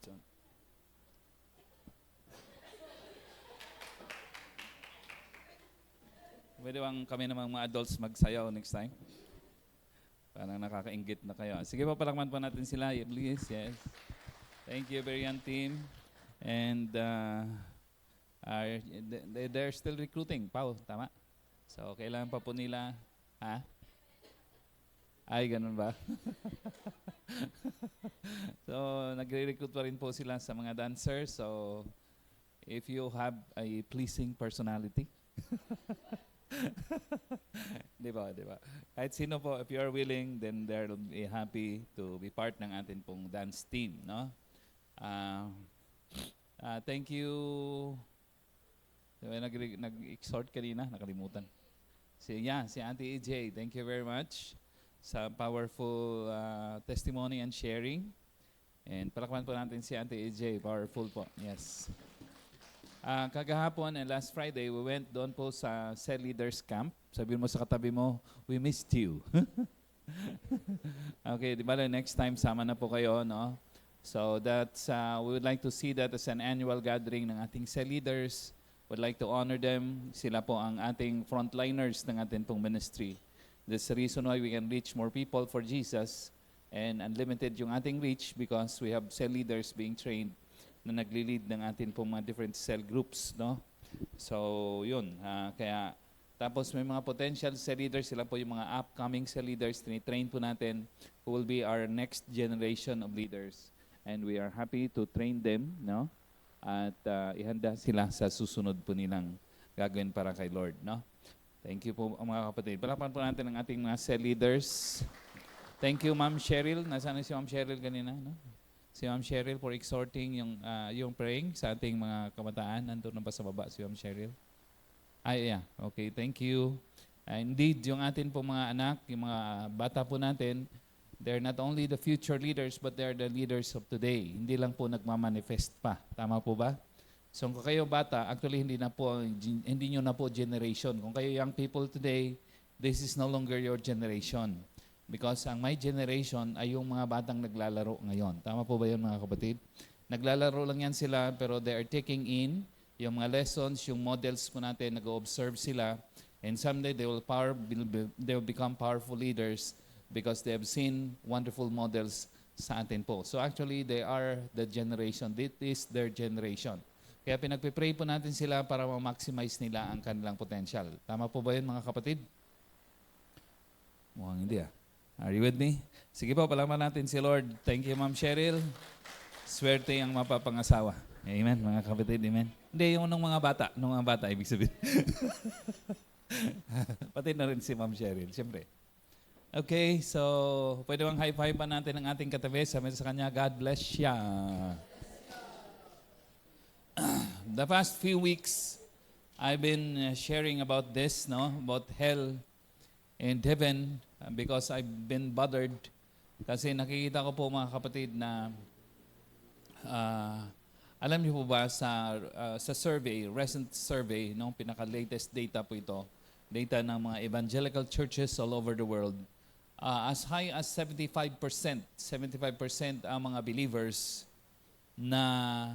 It's on. Pwede bang kami namang mga adults magsayaw next time? Parang nakakaingit na kayo. Sige po, palakman po natin sila. Please, yes. Thank you, Berian team. And they're still recruiting. Pao, tama? So, kailangan pa po nila. Ha? Ay, ganun ba? So, nagre-recruit pa rin po sila sa mga dancers. So, if you have a pleasing personality, di ba, di ba? Kahit sino po, if you are willing, then they'll be happy to be part ng atin pong dance team, no? Thank you. Diba, nag-exhort kanina, nakalimutan. Si Auntie EJ, thank you very much sa powerful testimony and sharing. And palakpan po natin si Auntie EJ, powerful po. Yes. Kagahapon and last Friday, we went doon po sa Cell Leaders Camp. Sabihin mo sa katabi mo, we missed you. Okay, di ba next time sama na po kayo, no? So that's, we would like to see that as an annual gathering ng ating Cell Leaders. Would like to honor them. Sila po ang ating frontliners ng ating pong ministry. That's the reason why we can reach more people for Jesus. And unlimited yung ating reach because we have Cell Leaders being trained na nagli-lead ng atin po mga different cell groups, no? So, yun. Kaya, tapos may mga potential cell leaders, sila po yung mga upcoming cell leaders, tinitrain po natin who will be our next generation of leaders. And we are happy to train them, no? At ihanda sila sa susunod po nilang gagawin para kay Lord, no? Thank you po mga kapatid. Palakpan po natin ang ating mga cell leaders. Thank you, Ma'am Cheryl. Nasaan si Ma'am Cheryl kanina, no? Si Ma'am Cheryl for exhorting yung praying sa ating mga kabataan. Nandun na ba sa baba si Ma'am Cheryl? Yeah. Okay, thank you. Indeed, yung atin po mga anak, yung mga bata po natin, they're not only the future leaders, but they're the leaders of today. Hindi lang po nagmamanifest pa. Tama po ba? So kung kayo bata, actually hindi nyo na po generation. Kung kayo young people today, this is no longer your generation. Because ang my generation ay yung mga batang naglalaro ngayon. Tama po ba yun mga kapatid? Naglalaro lang yan sila pero they are taking in yung mga lessons, yung models po natin, nag-observe sila. And someday they will become powerful leaders because they have seen wonderful models sa atin po. So actually they are the generation. This is their generation. Kaya pinagpipray po natin sila para ma-maximize nila ang kanilang potential. Tama po ba yun mga kapatid? Mukhang hindi ah. Are you with me? Sige po, palaman natin si Lord. Thank you, Ma'am Cheryl. Swerte ang mapapangasawa. Amen, mga kapatid. Amen. Hindi, yung nung mga bata, ibig sabihin. Pati na rin si Ma'am Cheryl, siyempre. Okay, so pwede bang high-five pa natin ang ating katabi? Sabi sa kanya, God bless siya. The past few weeks, I've been sharing about this, no? About hell and heaven. Because I've been bothered kasi nakikita ko po mga kapatid na alam niyo po ba sa survey, recent survey, no, pinaka-latest data po ito, data ng mga evangelical churches all over the world, as high as 75% ang mga believers na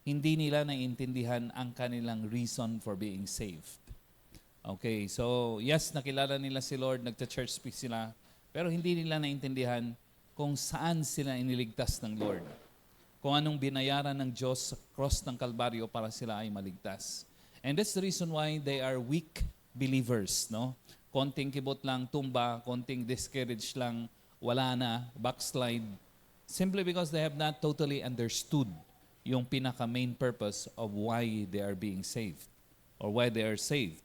hindi nila naiintindihan ang kanilang reason for being saved. Okay, so yes, nakilala nila si Lord, nagta-church speak sila, pero hindi nila naintindihan kung saan sila iniligtas ng Lord. Kung anong binayaran ng Diyos sa cross ng Kalbaryo para sila ay maligtas. And that's the reason why they are weak believers, no? Konting kibot lang, tumba, konting discourage lang, wala na, backslide. Simply because they have not totally understood yung pinaka-main purpose of why they are being saved or why they are saved.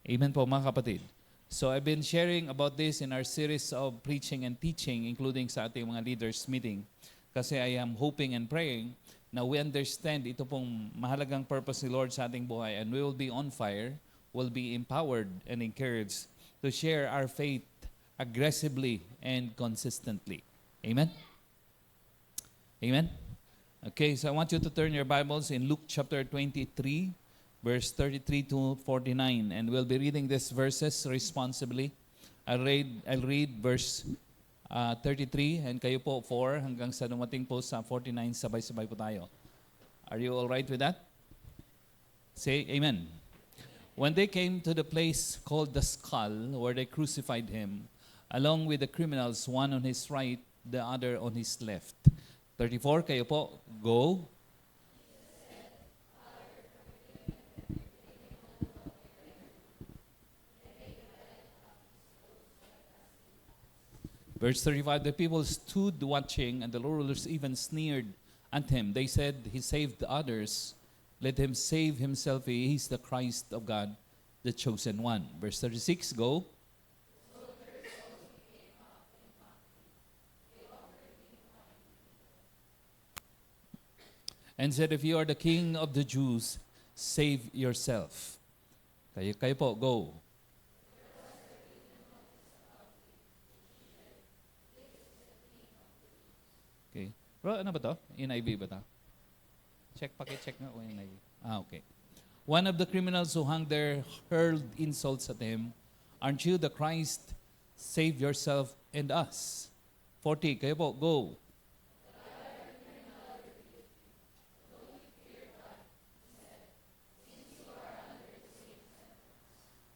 Amen po mga kapatid. So I've been sharing about this in our series of preaching and teaching, including sa ating mga leaders meeting. Kasi I am hoping and praying na we understand ito pong mahalagang purpose ni Lord sa ating buhay and we will be on fire, will be empowered and encouraged to share our faith aggressively and consistently. Amen? Amen? Okay, so I want you to turn your Bibles in Luke chapter 23, verse 33 to 49. And we'll be reading these verses responsibly. I'll read verse 33, and kayo po 4 hanggang sa dumating po sa 49, sabay-sabay po tayo. Are you all right with that? Say amen. When they came to the place called the Skull, where they crucified him, along with the criminals, one on his right, the other on his left. 34, kayo po, go. Verse 35, the people stood watching, and the rulers even sneered at him. They said, he saved others. Let him save himself. He is the Christ of God, the chosen one. Verse 36, go. And said, if you are the king of the Jews, save yourself. Kayo po, go. Okay. Bro, ano ba to? NIV ba to? Check nga kung NIV. Okay. One of the criminals who hung there hurled insults at him. Aren't you the Christ? Save yourself and us. 40, kayo po, go.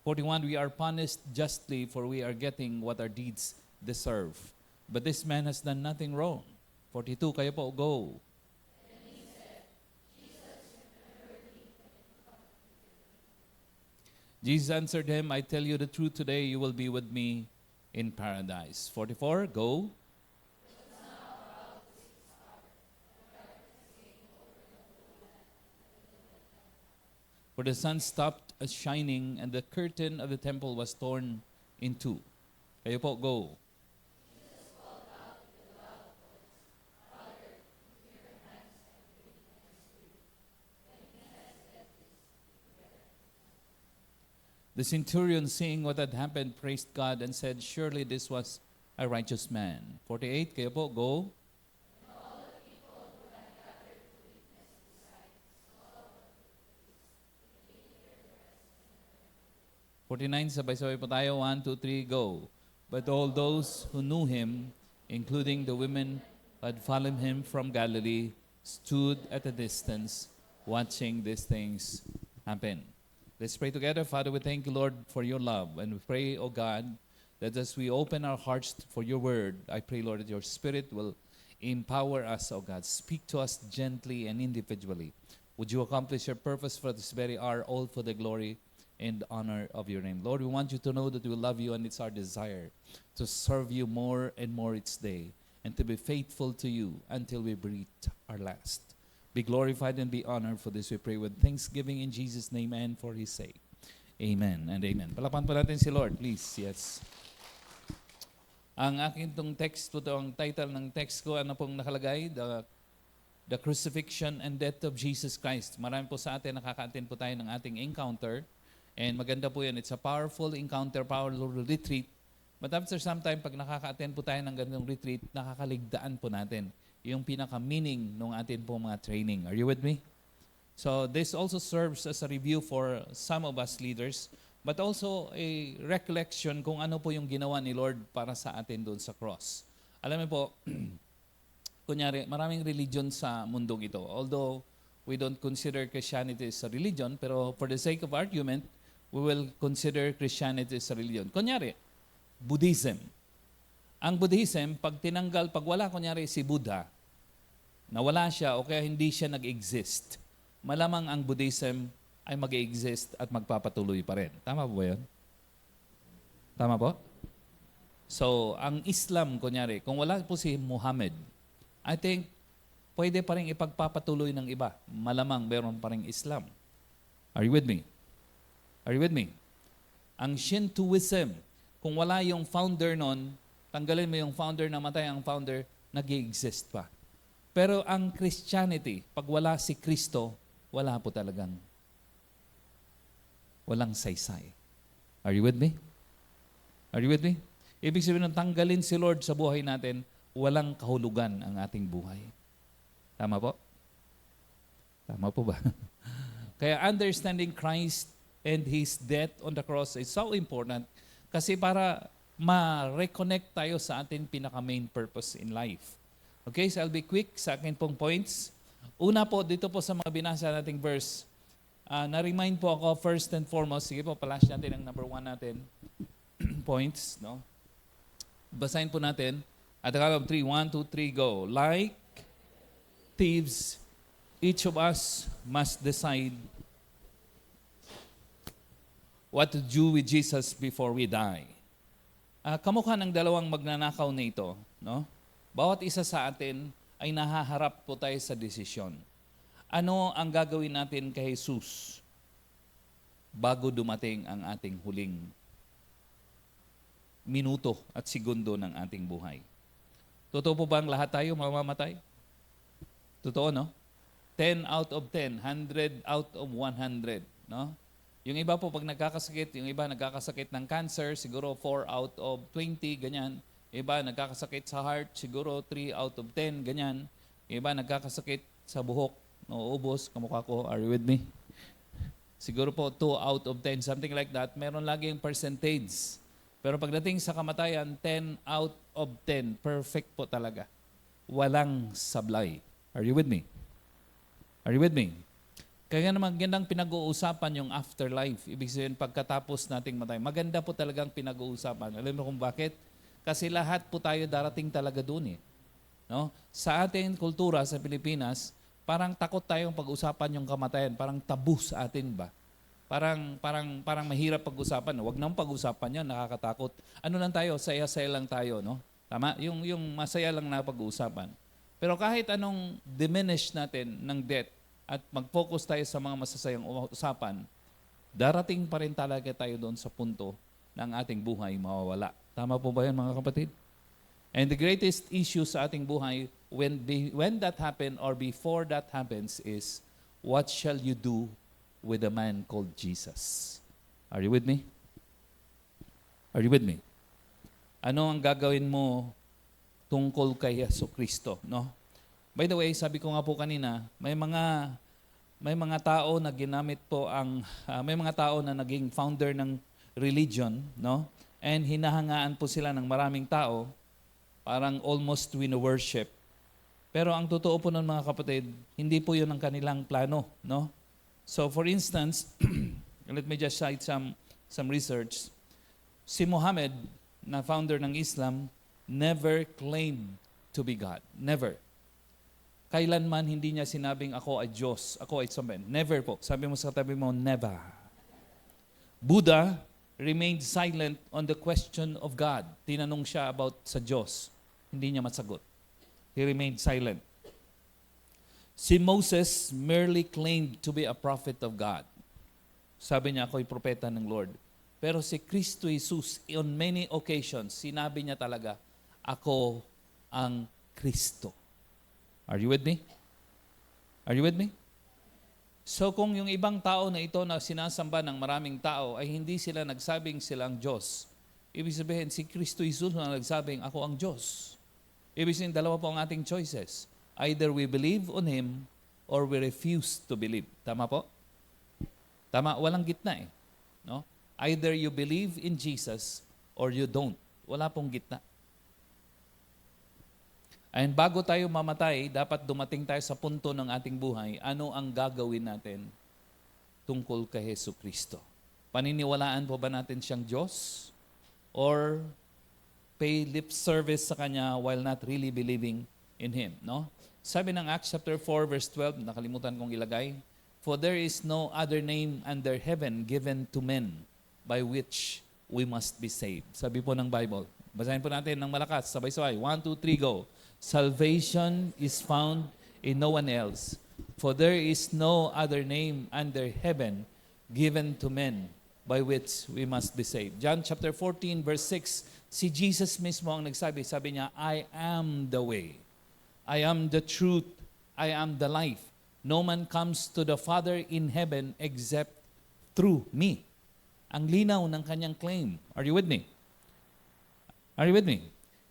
41, we are punished justly, for we are getting what our deeds deserve. But this man has done nothing wrong. 42, kayo po, go. Jesus answered him, I tell you the truth, today you will be with me in paradise. 44, go. For the sun stopped shining, and the curtain of the temple was torn in two. Kayo po, go. The centurion, seeing what had happened, praised God and said, surely this was a righteous man. 48, kayo po, go. 49, sabay-sabay po tayo. 1, 2, 3, go. But all those who knew him, including the women who had followed him from Galilee, stood at a distance watching these things happen. Let's pray together. Father, we thank you, Lord, for your love. And we pray, O God, that as we open our hearts for your word, I pray, Lord, that your Spirit will empower us, O God. Speak to us gently and individually. Would you accomplish your purpose for this very hour, all for the glory and honor of your name. Lord, we want you to know that we love you, and it's our desire to serve you more and more each day and to be faithful to you until we breathe our last. Be glorified and be honored. For this we pray with thanksgiving in Jesus' name and for his sake. Amen and amen. Palapan po natin si Lord, please. Yes. Ang akin tong text po, ang title ng text ko, ano pong nakalagay? The Crucifixion and Death of Jesus Christ. Marami po sa atin, nakaka-attend po tayo ng ating encounter. And maganda po yan. It's a powerful encounter, powerful retreat. But after some time, pag nakaka-attend po tayo ng ganitong retreat, nakakaligdaan po natin yung pinaka-meaning ng atin po mga training. Are you with me? So this also serves as a review for some of us leaders, but also a recollection kung ano po yung ginawa ni Lord para sa atin doon sa cross. Alam mo po, kunyari, maraming religion sa mundong ito. Although we don't consider Christianity as a religion, pero for the sake of argument, we will consider Christianity as a religion. Kunyari, Buddhism. Ang Buddhism, pag tinanggal, pag wala kunyari si Buddha, nawala siya o kaya hindi siya nag-exist, malamang ang Buddhism ay mag-exist at magpapatuloy pa rin. Tama po ba yun? Tama po? So, ang Islam, kunyari, kung wala po si Muhammad, I think, pwede pa rin ipagpapatuloy ng iba. Malamang meron pa rin Islam. Are you with me? Are you with me? Ang Shintoism, kung wala yung founder nun, tanggalin mo yung founder, namatay ang founder, nag-exist pa. Pero ang Christianity, pag wala si Kristo, wala po talagang walang saysay. Are you with me? Are you with me? Ibig sabihin ng tanggalin si Lord sa buhay natin, walang kahulugan ang ating buhay. Tama po? Tama po ba? Kaya understanding Christ and His death on the cross is so important kasi para ma-reconnect tayo sa ating pinaka-main purpose in life. Okay, so I'll be quick sa akin pong points. Una po, dito po sa mga binasa nating verse, na-remind po ako first and foremost, sige po, flash natin ang number 1 natin, points, no? Basahin po natin, at the count of 3, 1, 2, 3, go. Like thieves, each of us must decide what to do with Jesus before we die. Kamukha ng dalawang magnanakaw na ito, no? Bawat isa sa atin ay nahaharap po tayo sa desisyon. Ano ang gagawin natin kay Jesus bago dumating ang ating huling minuto at segundo ng ating buhay? Totoo po ba ang lahat tayo mamamatay? Totoo, no? 10 out of 10, 100 out of 100, no? Yung iba po pag nagkakasakit, yung iba nagkakasakit ng cancer, siguro 4 out of 20, ganyan. Iba nagkakasakit sa heart, siguro 3 out of 10, ganyan. Iba nagkakasakit sa buhok, nauubos, kamukha ko, are you with me? Siguro po 2 out of 10, something like that. Meron laging percentage. Pero pagdating sa kamatayan, 10 out of 10, perfect po talaga. Walang sablay. Are you with me? Are you with me? Kaya naman gandang pinag-uusapan yung afterlife. Ibig sabihin, pagkatapos nating matay. Maganda po talagang pinag-uusapan. Alam mo kung bakit? Kasi lahat po tayo darating talaga dun eh. No? Sa ating kultura sa Pilipinas, parang takot tayong pag-usapan yung kamatayan. Parang tabu sa atin ba? Parang mahirap pag-usapan. Huwag nang pag-usapan yan, nakakatakot. Ano lang tayo, saya-saya lang tayo, no? Tama? Yung masaya lang na pag-uusapan. Pero kahit anong diminish natin ng death at mag-focus tayo sa mga masasayang usapan, darating pa rin talaga tayo doon sa punto ng ating buhay mawawala. Tama po ba yan, mga kapatid? And the greatest issue sa ating buhay when that happen or before that happens is, what shall you do with a man called Jesus? Are you with me? Are you with me? Ano ang gagawin mo tungkol kay Jesucristo, no? By the way, sabi ko nga po kanina, may mga tao na ginamit po may mga tao na naging founder ng religion, no? And hinahangaan po sila ng maraming tao, parang almost wino-worship. Pero ang totoo po ng mga kapatid, hindi po 'yun ang kanilang plano, no? So for instance, let me just cite some research. Si Muhammad, na founder ng Islam, never claimed to be God. Never. Kailanman hindi niya sinabing ako ay Diyos, ako ay somebody. Never po. Sabi mo sa katabi mo, never. Buddha remained silent on the question of God. Tinanong siya about sa Diyos. Hindi niya masagot. He remained silent. Si Moses merely claimed to be a prophet of God. Sabi niya, ako'y propeta ng Lord. Pero si Kristo Jesus, on many occasions, sinabi niya talaga, ako ang Kristo. Are you with me? Are you with me? So kung yung ibang tao na ito na sinasamba ng maraming tao ay hindi sila nagsabing silang Diyos, ibig sabihin si Kristo Jesus na nagsabing ako ang Diyos. Ibig sabihin dalawa po ang ating choices. Either we believe on Him or we refuse to believe. Tama po? Tama, walang gitna eh. No? Either you believe in Jesus or you don't. Wala pong gitna. And bago tayo mamatay, dapat dumating tayo sa punto ng ating buhay, ano ang gagawin natin tungkol kay Jesucristo? Paniniwalaan po ba natin siyang Diyos? Or pay lip service sa Kanya while not really believing in Him? No? Sabi ng Acts chapter 4 verse 12, nakalimutan kong ilagay, for there is no other name under heaven given to men by which we must be saved. Sabi po ng Bible. Basahin po natin ng malakas, sabay-sabay. 1, 2, 3, go. Salvation is found in no one else, for there is no other name under heaven given to men by which we must be saved. John chapter 14 verse 6, si Jesus mismo ang nagsabi, sabi niya, I am the way, I am the truth, I am the life. No man comes to the Father in heaven except through me. Ang linaw ng kanyang claim. Are you with me? Are you with me?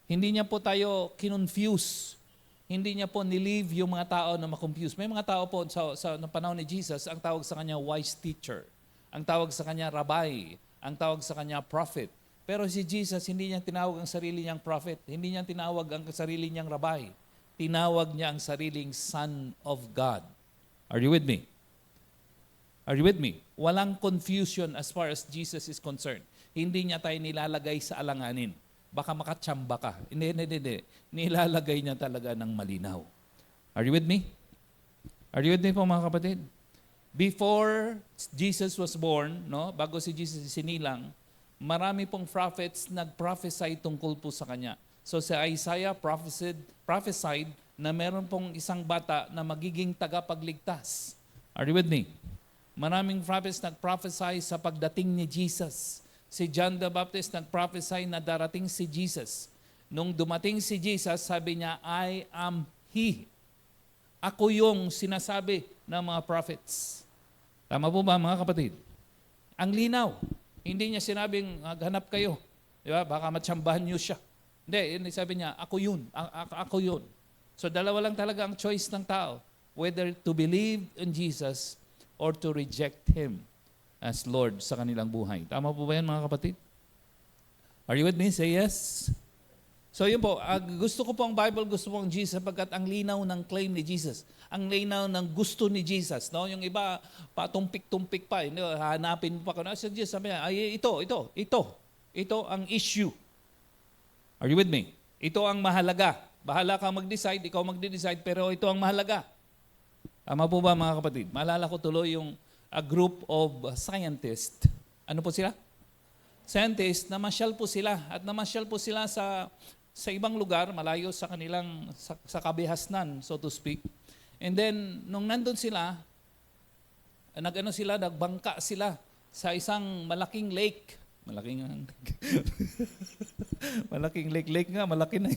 Hindi niya po tayo kinonfuse. Hindi niya po nilieve yung mga tao na makonfuse. May mga tao po sa panahon ni Jesus, ang tawag sa kanya wise teacher. Ang tawag sa kanya rabbi. Ang tawag sa kanya prophet. Pero si Jesus, hindi niya tinawag ang sarili niyang prophet. Hindi niya tinawag ang sarili niyang rabbi. Tinawag niya ang sariling Son of God. Are you with me? Are you with me? Walang confusion as far as Jesus is concerned. Hindi niya tayo nilalagay sa alanganin. Baka makatsamba ka. Hindi. Nilalagay niya talaga ng malinaw. Are you with me? Are you with me po mga kapatid? Before Jesus was born, no, bago si Jesus sinilang, marami pong prophets nag-prophesy tungkol po sa kanya. So si Isaiah prophesied na meron pong isang bata na magiging tagapagligtas. Are you with me? Maraming prophets nag-prophesy sa pagdating ni Jesus. Si John the Baptist nag-prophesy na darating si Jesus. Nung dumating si Jesus, sabi niya, I am He. Ako yung sinasabi ng mga prophets. Tama po ba mga kapatid? Ang linaw. Hindi niya sinabing, hanap kayo. Di ba? Baka matsambahan niyo siya. Hindi sabi niya, ako yun. Ako yun. So dalawa lang talaga ang choice ng tao. Whether to believe in Jesus or to reject Him as Lord sa kanilang buhay. Tama po ba yan mga kapatid? Are you with me? Say yes. So yun po, gusto ko po ang Bible, gusto ko ang Jesus sapagkat ang linaw ng claim ni Jesus. Ang linaw ng gusto ni Jesus. No? Yung iba, patumpik-tumpik pa. Hanapin mo pa ko. Sa Jesus, sabi niya, ay, ito ang issue. Are you with me? Ito ang mahalaga. Bahala ka mag-decide, ikaw mag-decide, pero ito ang mahalaga. Tama po ba mga kapatid? Maalala ko tuloy yung a group of scientists. Ano po sila? Scientists, namasyal po sila. At namasyal po sila sa ibang lugar, malayo sa kanilang, sa kabihasnan, so to speak. And then, nung nandun sila, nagbangka sila sa isang malaking lake. Malaking lake nga, malaki na.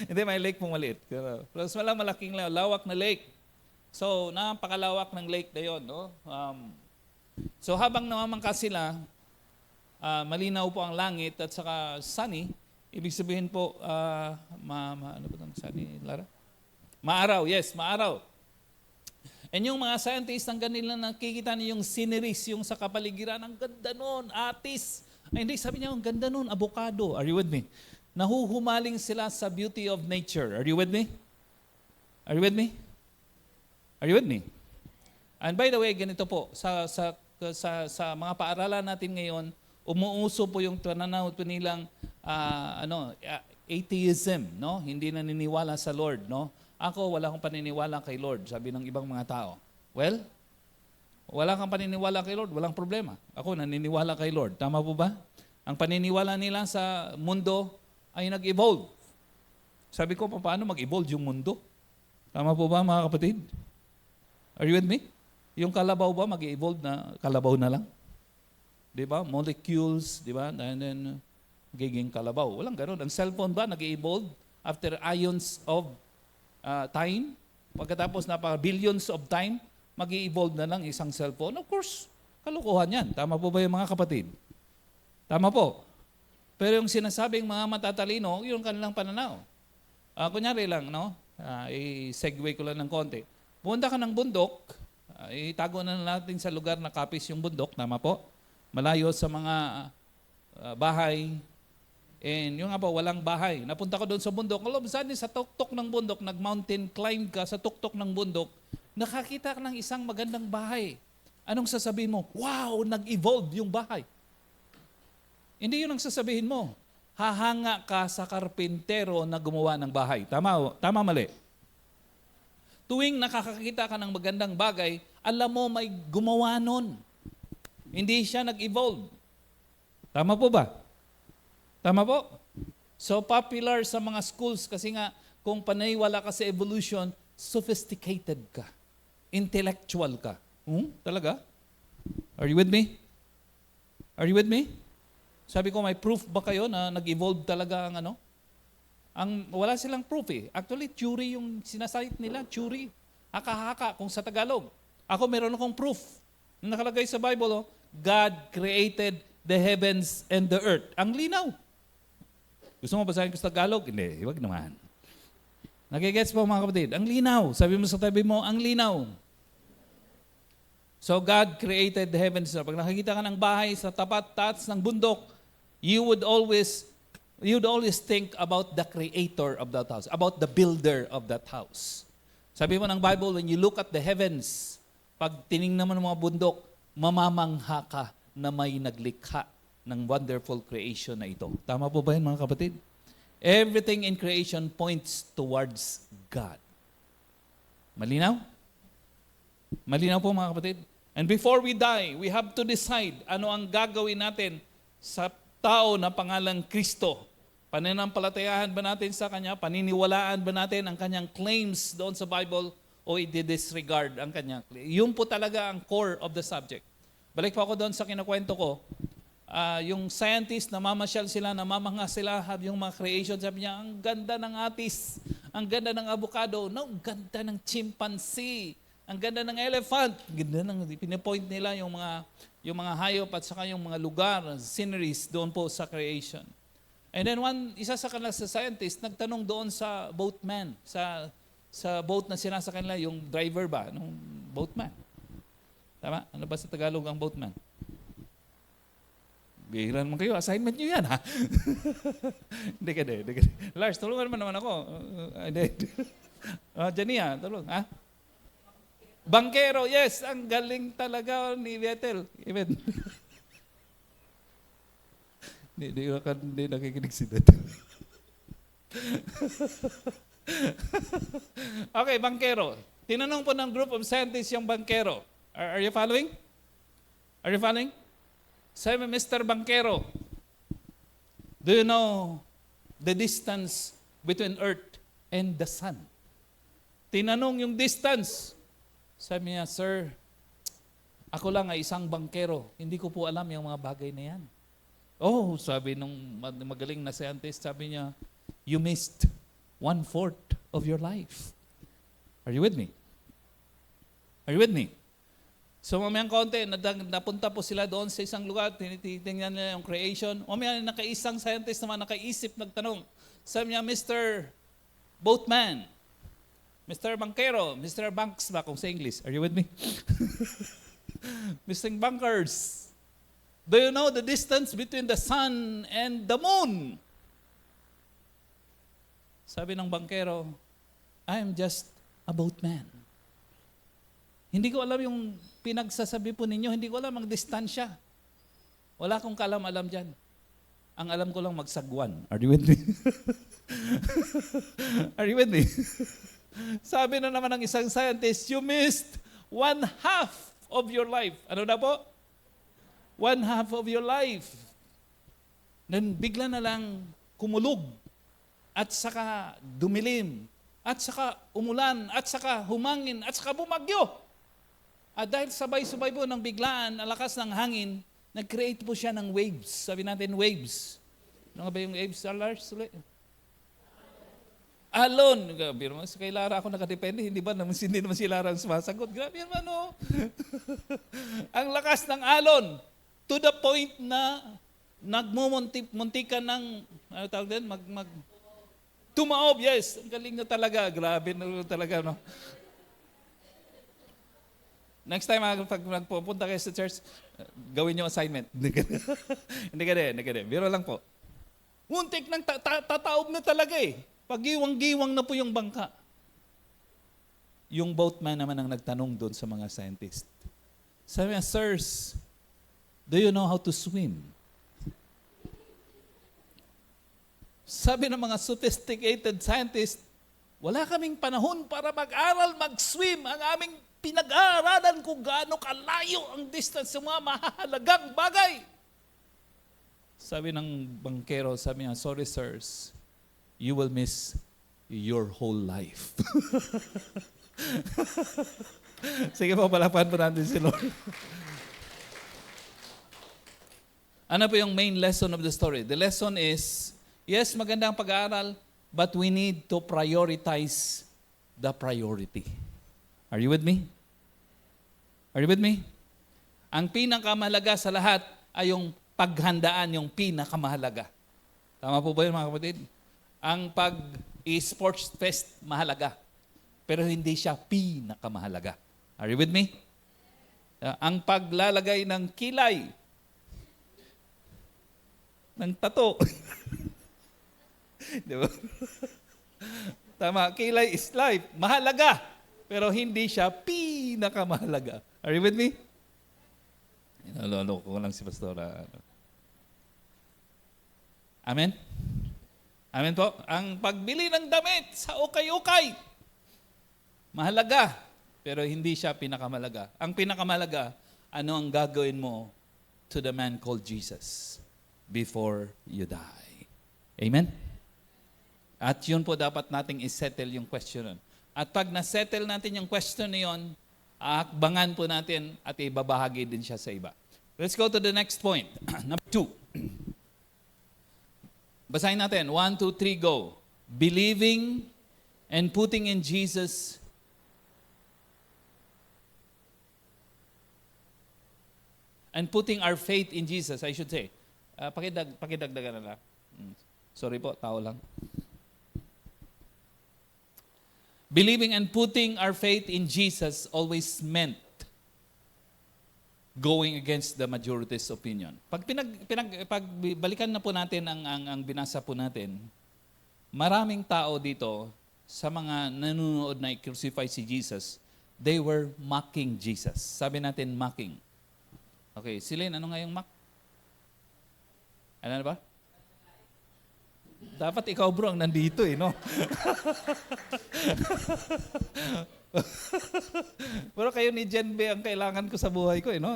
Hindi, may lake pong maliit. Pero malaking lawak na lake. So, napakalawak ng lake na yun. No? So, habang namamangka sila, malinaw po ang langit at saka sunny. Ibig sabihin po, ano ba itong sunny, Lara? Maaraw, yes, maaraw. And yung mga scientists, ang ganila nakikita niyo yung sceneries, yung sa kapaligiran, ang ganda nun, atis. Ay, hindi, sabi niya, ang ganda nun, avocado. Are you with me? Nahuhumaling sila sa beauty of nature. Are you with me? Are you with me? Are you with me? And by the way, ganito po, sa mga paaralan natin ngayon, umuuso po yung pananaw po nilang atheism, no? Hindi naniniwala sa Lord, no? Ako, wala akong paniniwala kay Lord, sabi ng ibang mga tao. Well, wala kang paniniwala kay Lord, walang problema. Ako, naniniwala kay Lord. Tama po ba? Ang paniniwala nila sa mundo ay nag-evolve. Sabi ko, paano mag-evolve yung mundo? Tama po ba, mga kapatid? Are you with me? Yung kalabaw ba, mag-evolve na kalabaw na lang? Di ba? Molecules, di ba? And then, magiging kalabaw. Walang ganun. Ang cellphone ba, nag-evolve after ions of time? Pagkatapos billions of time, mag-evolve na lang isang cellphone? Of course, kalukuhan yan. Tama po ba yung mga kapatid? Tama po. Pero yung sinasabing mga matatalino, yung kanilang pananaw. Kunyari lang, no? I-segue ko lang ng konti. Punta ka ng bundok, itago na natin sa lugar na kapis yung bundok, tama po? Malayo sa mga bahay, and yung nga po, walang bahay. Napunta ko doon sa bundok, saan sa tuktok ng bundok, nag-mountain climb ka sa tuktok ng bundok, nakakita ka ng isang magandang bahay. Anong sasabihin mo? Wow, nag-evolve yung bahay. Hindi yun ang sasabihin mo. Hahanga ka sa karpintero na gumawa ng bahay. Tama mali. Tuwing nakakakita ka ng magandang bagay, alam mo may gumawa nun. Hindi siya nag-evolve. Tama po ba? Tama po? So popular sa mga schools kasi nga kung panaywala ka sa evolution, sophisticated ka. Intellectual ka. Talaga? Are you with me? Are you with me? Sabi ko, may proof ba kayo na nag-evolve talaga ang wala silang proof eh. Actually, theory yung sinasayit nila, theory. Haka-haka kung sa Tagalog. Ako meron akong proof. Nakalagay sa Bible, God created the heavens and the earth. Ang linaw. Gusto mo basahin ko sa Tagalog? Hindi, wag naman. Nagigets po mga kapatid? Ang linaw. Sabi mo sa tabi mo, ang linaw. So God created the heavens and earth. Pag nakikita ka ng bahay sa tapat taas ng bundok, you'd always think about the creator of that house, about the builder of that house. Sabi mo ng Bible, when you look at the heavens, pag tiningnan mo ng mga bundok, mamamangha ka na may naglikha ng wonderful creation na ito. Tama po ba yun, mga kapatid? Everything in creation points towards God. Malinaw? Malinaw po, mga kapatid? And before we die, we have to decide ano ang gagawin natin sa tao na pangalang Kristo. Pananampalatayahan ba natin sa Kanya? Paniniwalaan ba natin ang Kanyang claims doon sa Bible o i-disregard ang Kanyang claims? Yun po talaga ang core of the subject. Balik po ako doon sa kinukwento ko. Yung scientist, namamasyal sila, namamangha sila, yung mga creation, sabi niya, ang ganda ng atis, ang ganda ng avocado, no, ang ganda ng chimpanzee, ang ganda ng elephant, ganda ng, pinipoint nila yung mga hayop at saka yung mga lugar, sceneries doon po sa creation. And then isa sa kanila sa scientist, nagtanong doon sa boatman, sa boat na sinasa kanila, yung driver ba, nung boatman. Tama? Ano ba sa Tagalog ang boatman? Bihiran mo kayo, assignment nyo yan, ha? Hindi ka. Lars, tulungan naman ako. Jania, tulong, ha? Bangkero, yes, ang galing talaga ni Bethel. Amen. Hindi nakikinig si Bethel. Okay, bangkero. Tinanong po ng group of scientists yung bangkero. Are you following? Are you following? Sabi, Mr. Bangkero, do you know the distance between Earth and the Sun? Tinanong yung distance. Sabi niya, sir, ako lang ay isang bangkero. Hindi ko po alam yung mga bagay na yan. Oh, sabi nung magaling na scientist, sabi niya, you missed 1/4 of your life. Are you with me? Are you with me? So mamayang konti, napunta po sila doon sa isang lugar, tinitingnan nila yung creation. Mamaya nakaisang scientist naman, nakaisip, nagtanong. Sabi niya, Mr. Boatman, Mr. Bankero, Mr. Banks ba kung sa English? Are you with me? Mr. Bankers, do you know the distance between the sun and the moon? Sabi ng bangkero, I am just a boatman. Hindi ko alam yung pinagsasabi po ninyo, hindi ko alam ang distansya. Wala akong kalam-alam dyan. Ang alam ko lang magsagwan. Are you with me? Are you with me? Sabi na naman ng isang scientist, you missed 1/2 of your life. Ano na po? 1/2 of your life. Then bigla na lang kumulog at saka dumilim at saka umulan at saka humangin at saka bumagyo. At dahil sabay-sabay po ng biglaan, ang lakas ng hangin, nag-create po siya ng waves. Sabi natin waves. Ano nga ba yung waves, Lars? Alon. Grabe naman, kay Lara ako nakadepende, hindi naman si Lara ang sumasagot. Grabe naman, no? Ang lakas ng alon, to the point na nagmumuntikan ng, ano tawag din, tumaob, yes. Ang galing na talaga. Grabe na talaga, no? Next time, pag magpupunta kayo sa church, gawin nyo assignment. Hindi ka din. Biro lang po. Muntik nang tataob na talaga eh. Pag-giwang-giwang na po yung bangka. Yung boatman naman ang nagtanong doon sa mga scientist. Sabi niya, sirs, do you know how to swim? Sabi ng mga sophisticated scientist, wala kaming panahon para mag-aral, mag-swim. Ang aming pinag-aaralan kung gaano kalayo ang distance sa mga mahalagang bagay. Sabi ng bangkero, sabi niya, sorry sirs, you will miss your whole life. Sige po, palapahan po natin si Lord. Ano po yung main lesson of the story? The lesson is, yes, maganda ang pag-aaral, but we need to prioritize the priority. Are you with me? Are you with me? Ang pinakamahalaga sa lahat ay yung paghandaan, yung pinakamahalaga. Tama po ba yun, mga kapatid? Ang pag-sports fest mahalaga, pero hindi siya pinakamahalaga. Are you with me? Ang paglalagay ng kilay, ng tato. Di ba? Tama, kilay is life. Mahalaga, pero hindi siya pinakamahalaga. Are you with me? Inalolo ko lang si Pastora. Amen? Amen po? Ang pagbili ng damit sa ukay-ukay, mahalaga, pero hindi siya pinakamalaga. Ang pinakamalaga, ano ang gagawin mo to the man called Jesus before you die. Amen? At yun po dapat nating isettle yung question nun. At pag na-settle natin yung question na yun, aakbangan po natin at ibabahagi din siya sa iba. Let's go to the next point. Number 2. Basahin natin. 1, 2, 3, go. Believing and putting in Jesus and putting our faith in Jesus, I should say. Pakidagdagan na lang. Sorry po, tao lang. Believing and putting our faith in Jesus always meant going against the majority's opinion. Pag balikan na po natin ang binasa po natin, maraming tao dito sa mga nanonood na i-crucify si Jesus, they were mocking Jesus. Sabi natin mocking. Okay, Silene, ano nga yung mock? Ano na ba? Dapat ikaw bro ang nandito no? Pero kayo ni Jen B ang kailangan ko sa buhay ko no?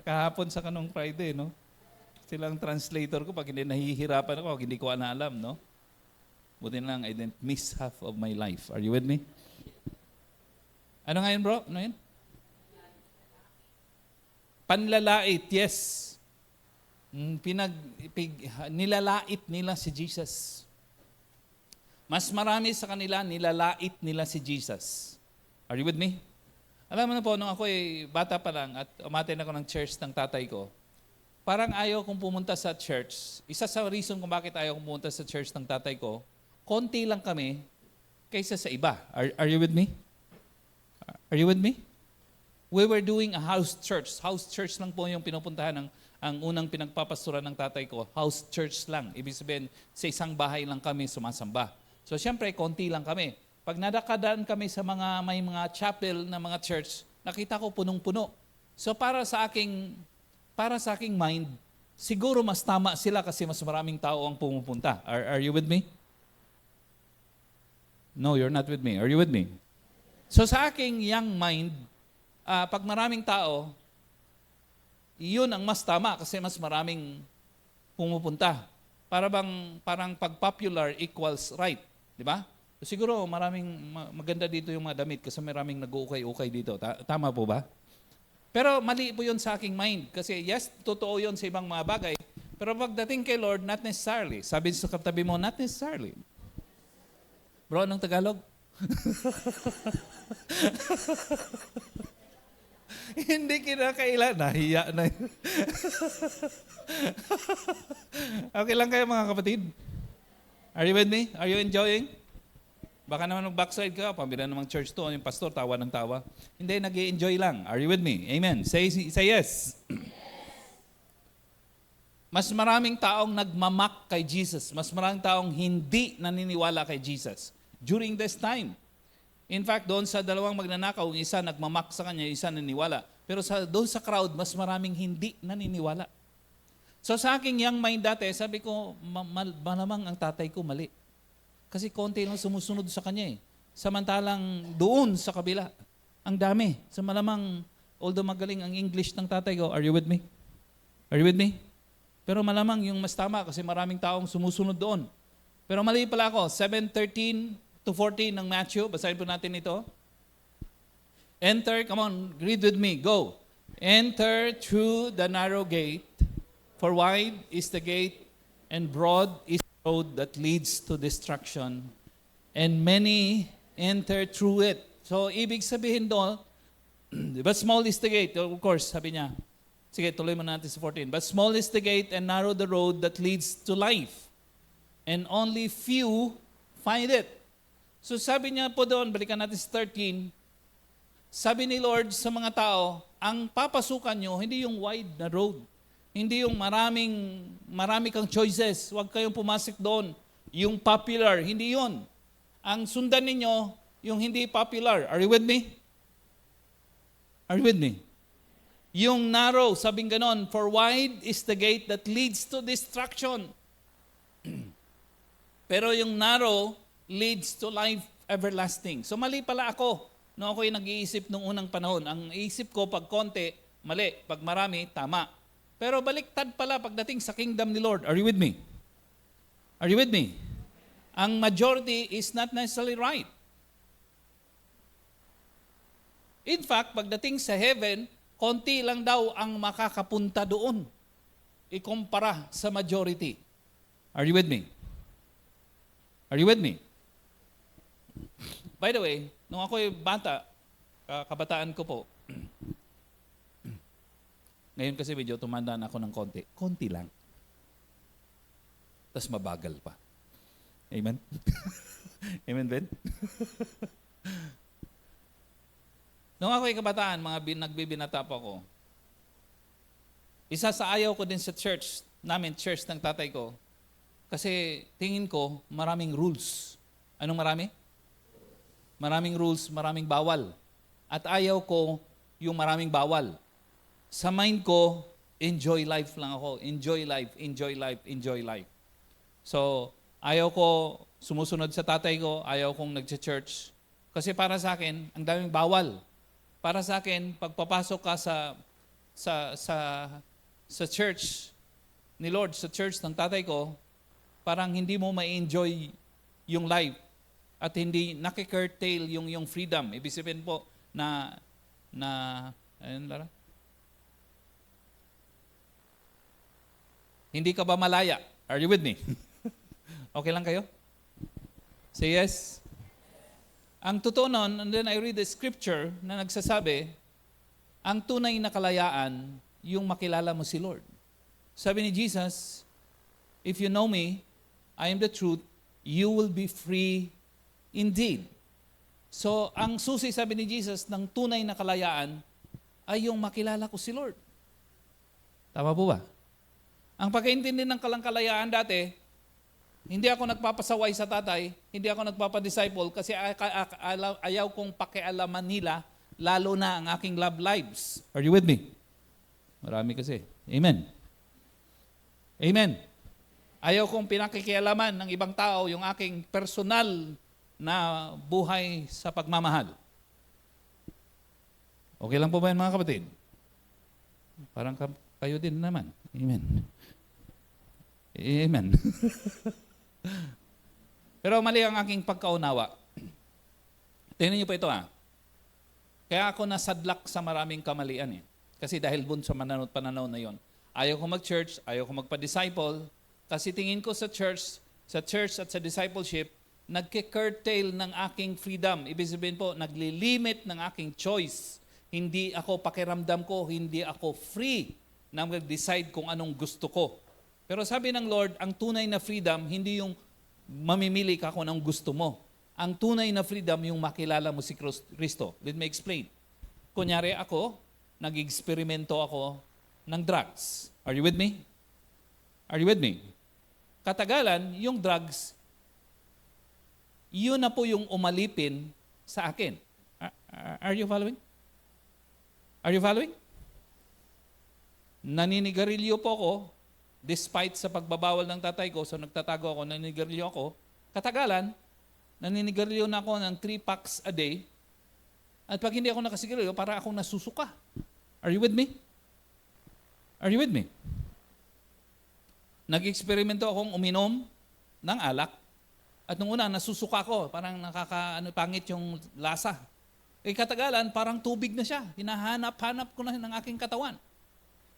Kahapon sa kanong Friday no? Silang translator ko pag hindi nahihirapan ako, pag hindi ko na alam no? Buti na lang I didn't miss half of my life. Are you with me? Ano nga yun bro? Ano yun? Panlalait, yes. Nilalait nila si Jesus. Mas marami sa kanila, nilalait nila si Jesus. Are you with me? Alam mo na po, nung ako bata pa lang at umattend ako ng church ng tatay ko, parang ayaw kong pumunta sa church. Isa sa reason kung bakit ayaw kong pumunta sa church ng tatay ko, konti lang kami kaysa sa iba. Are you with me? Are you with me? We were doing a house church. House church lang po yung pinupuntahan ng ang unang pinagpapastoran ng tatay ko, house church lang. Ibig sabihin, sa isang bahay lang kami sumasamba. So, siyempre, konti lang kami. Pag nadakadaan kami sa may mga chapel na mga church, nakita ko punong-puno. So, para sa aking mind, siguro mas tama sila kasi mas maraming tao ang pumupunta. Are you with me? No, you're not with me. Are you with me? So, sa aking young mind, pag maraming tao, yun ang mas tama kasi mas maraming pumupunta. Parang pag-popular equals right. Di ba? So siguro maraming maganda dito yung mga damit kasi maraming nag-uukay-ukay dito. Tama po ba? Pero mali po yun sa aking mind. Kasi yes, totoo yun sa ibang mga bagay. Pero pagdating kay Lord, not necessarily. Sabi sa katabi mo, not necessarily. Bro, anong Tagalog? Hindi kinakailan. Nahiya na. Okay lang kayo mga kapatid? Are you with me? Are you enjoying? Baka naman mag-backside ka, pambira namang church to, yung pastor, tawa ng tawa. Hindi, nag-i-enjoy lang. Are you with me? Amen. Say yes. Mas maraming taong nagmamak kay Jesus. Mas maraming taong hindi naniniwala kay Jesus during this time. In fact, doon sa dalawang magnanakaw, yung isa nagmamak sa kanya, yung isa naniniwala. Pero doon sa crowd, mas maraming hindi naniniwala. So sa aking young mind dati, sabi ko, malamang ang tatay ko mali. Kasi konti lang sumusunod sa kanya eh. Samantalang doon sa kabila, ang dami. So malamang, although magaling ang English ng tatay ko, are you with me? Are you with me? Pero malamang yung mas tama kasi maraming taong sumusunod doon. Pero mali pala ako, 7:13 to 14 ng Matthew. Basahin po natin ito. Enter, come on, read with me, go. Enter through the narrow gate, for wide is the gate, and broad is the road that leads to destruction, and many enter through it. So, ibig sabihin doon, but small is the gate, of course, sabi niya. Sige, tuloy mo natin sa 14. But small is the gate and narrow the road that leads to life, and only few find it. So sabi niya po doon, balikan natin sa 13, sabi ni Lord sa mga tao, ang papasukan nyo, hindi yung wide na road. Hindi yung marami kang choices. Huwag kayong pumasok doon. Yung popular, hindi yun. Ang sundan ninyo, yung hindi popular. Are you with me? Are you with me? Yung narrow, sabing ganon, for wide is the gate that leads to destruction. Pero yung narrow leads to life everlasting. So mali pala ako. No, ako yung nag-iisip nung unang panahon. Ang isip ko pag konti, mali. Pag marami, tama. Pero baliktad pala pagdating sa kingdom ni Lord. Are you with me? Are you with me? Ang majority is not necessarily right. In fact, pagdating sa heaven, konti lang daw ang makakapunta doon. Ikumpara sa majority. Are you with me? Are you with me? By the way, nung ako'y bata, kabataan ko po, ngayon kasi medyo tumanda na ako ng konti. Konti lang. Tapos mabagal pa. Amen? Amen, Ben? Nung ako'y kabataan, nagbibinata pa ako, isa sa ayaw ko din sa church namin, church ng tatay ko, kasi tingin ko, maraming rules. Anong marami? Maraming rules, maraming bawal. At ayaw ko yung maraming bawal. Sa mind ko, enjoy life lang ako. Enjoy life, enjoy life, enjoy life. So, ayaw ko sumusunod sa tatay ko, ayaw kong nag-church. Kasi para sa akin, ang daming bawal. Para sa akin, pagpapasok ka sa church ni Lord, sa church ng tatay ko, parang hindi mo ma-enjoy yung life at hindi nakikirtail yung freedom. Ibig sabihin po ayun, Lara? Hindi ka ba malaya? Are you with me? Okay lang kayo? Say yes. Ang totoo nun, and then I read the scripture na nagsasabi, ang tunay na kalayaan, yung makilala mo si Lord. Sabi ni Jesus, if you know me, I am the truth, you will be free indeed. So, ang susi, sabi ni Jesus, ng tunay na kalayaan, ay yung makilala ko si Lord. Tama po ba? Ang pagkaintindi ng kalayaan dati, hindi ako nagpapasaway sa tatay, hindi ako nagpapadisciple kasi ayaw kong pakialaman nila, lalo na ang aking love lives. Are you with me? Marami kasi. Amen. Amen. Ayaw kong pinakikialaman ng ibang tao yung aking personal na buhay sa pagmamahal. Okay lang po ba yan mga kapatid? Parang kayo din naman. Amen. Amen. Pero mali ang aking pagkaunawa. Tingnan niyo po ito Kaya ako nasadlak sa maraming kamalian Kasi dahil bun sa pananaw na yon. Ayaw ko mag-church, ayaw ko magpa-disciple. Kasi tingin ko sa church at sa discipleship, nagki-curtail ng aking freedom. Ibig sabihin po, naglilimit ng aking choice. Hindi ako pakiramdam ko, hindi ako free na mag-decide kung anong gusto ko. Pero sabi ng Lord, ang tunay na freedom, hindi yung mamimili ka kung anong gusto mo. Ang tunay na freedom, yung makilala mo si Kristo. Let me explain. Kunyari ako, nag-eksperimento ako ng drugs. Are you with me? Are you with me? Katagalan, yung drugs, yun na po yung umalipin sa akin. Are you following? Are you following? Naninigarilyo po ako, despite sa pagbabawal ng tatay ko, so nagtatago ako, naninigarilyo ako. Katagalan, naninigarilyo na ako ng 3 packs a day. At pag hindi ako nakasigarilyo, para akong nasusuka. Are you with me? Are you with me? Nag-eksperimento akong uminom ng alak. At nung una, nasusuka ko. Parang pangit yung lasa. Katagalan, parang tubig na siya. Hinahanap-hanap ko na ng aking katawan.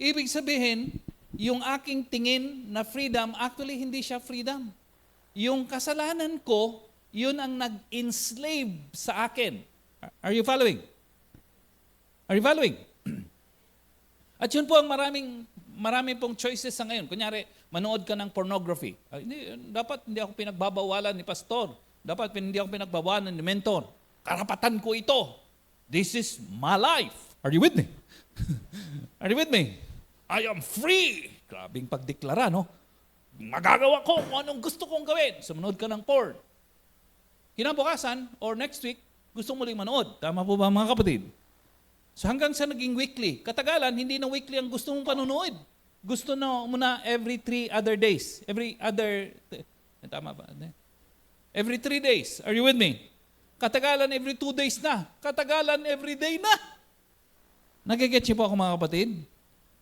Ibig sabihin, yung aking tingin na freedom, actually hindi siya freedom. Yung kasalanan ko, yun ang nag-enslave sa akin. Are you following? Are you following? At yun po ang marami pong choices sa ngayon. Kunyari, manood ka ng pornography. Dapat hindi ako pinagbabawalan ni pastor. Dapat hindi ako pinagbabawalan ni mentor. Karapatan ko ito. This is my life. Are you with me? Are you with me? I am free. Grabing pagdeklara, no? Magagawa ko kung anong gusto kong gawin. Sumunod ka ng porn. Kinabukasan, or next week, gusto mo uling manood. Tama po ba mga kapatid? So hanggang sa naging weekly. Katagalan, hindi na weekly ang gusto mong panonood. Gusto na muna every 3 other days. Tama ba? Every 3 days. Are you with me? Katagalan, every 2 days na. Katagalan, every day na. Nagigets niyo po ako mga kapatid?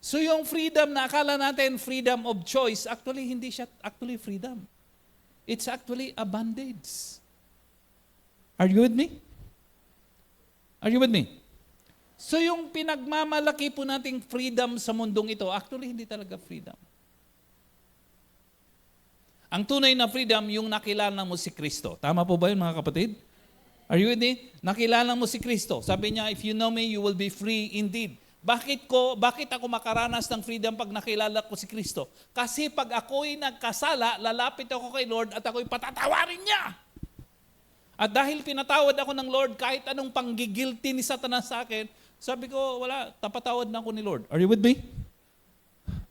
So yung freedom na akala natin, freedom of choice, actually hindi siya actually freedom. It's actually a bondage. Are you with me? Are you with me? So yung pinagmamalaki po nating freedom sa mundong ito, actually hindi talaga freedom. Ang tunay na freedom, yung nakilala mo si Kristo. Tama po ba yun mga kapatid? Are you with me? Nakilala mo si Kristo. Sabi niya, if you know me, you will be free indeed. Bakit ako makaranas ng freedom pag nakilala ko si Kristo? Kasi pag ako'y nagkasala, lalapit ako kay Lord at ako'y patatawarin niya. At dahil pinatawad ako ng Lord, kahit anong panggigilty ni Satanas sa akin, sabi ko, wala, tapatawad na ako ni Lord. Are you with me?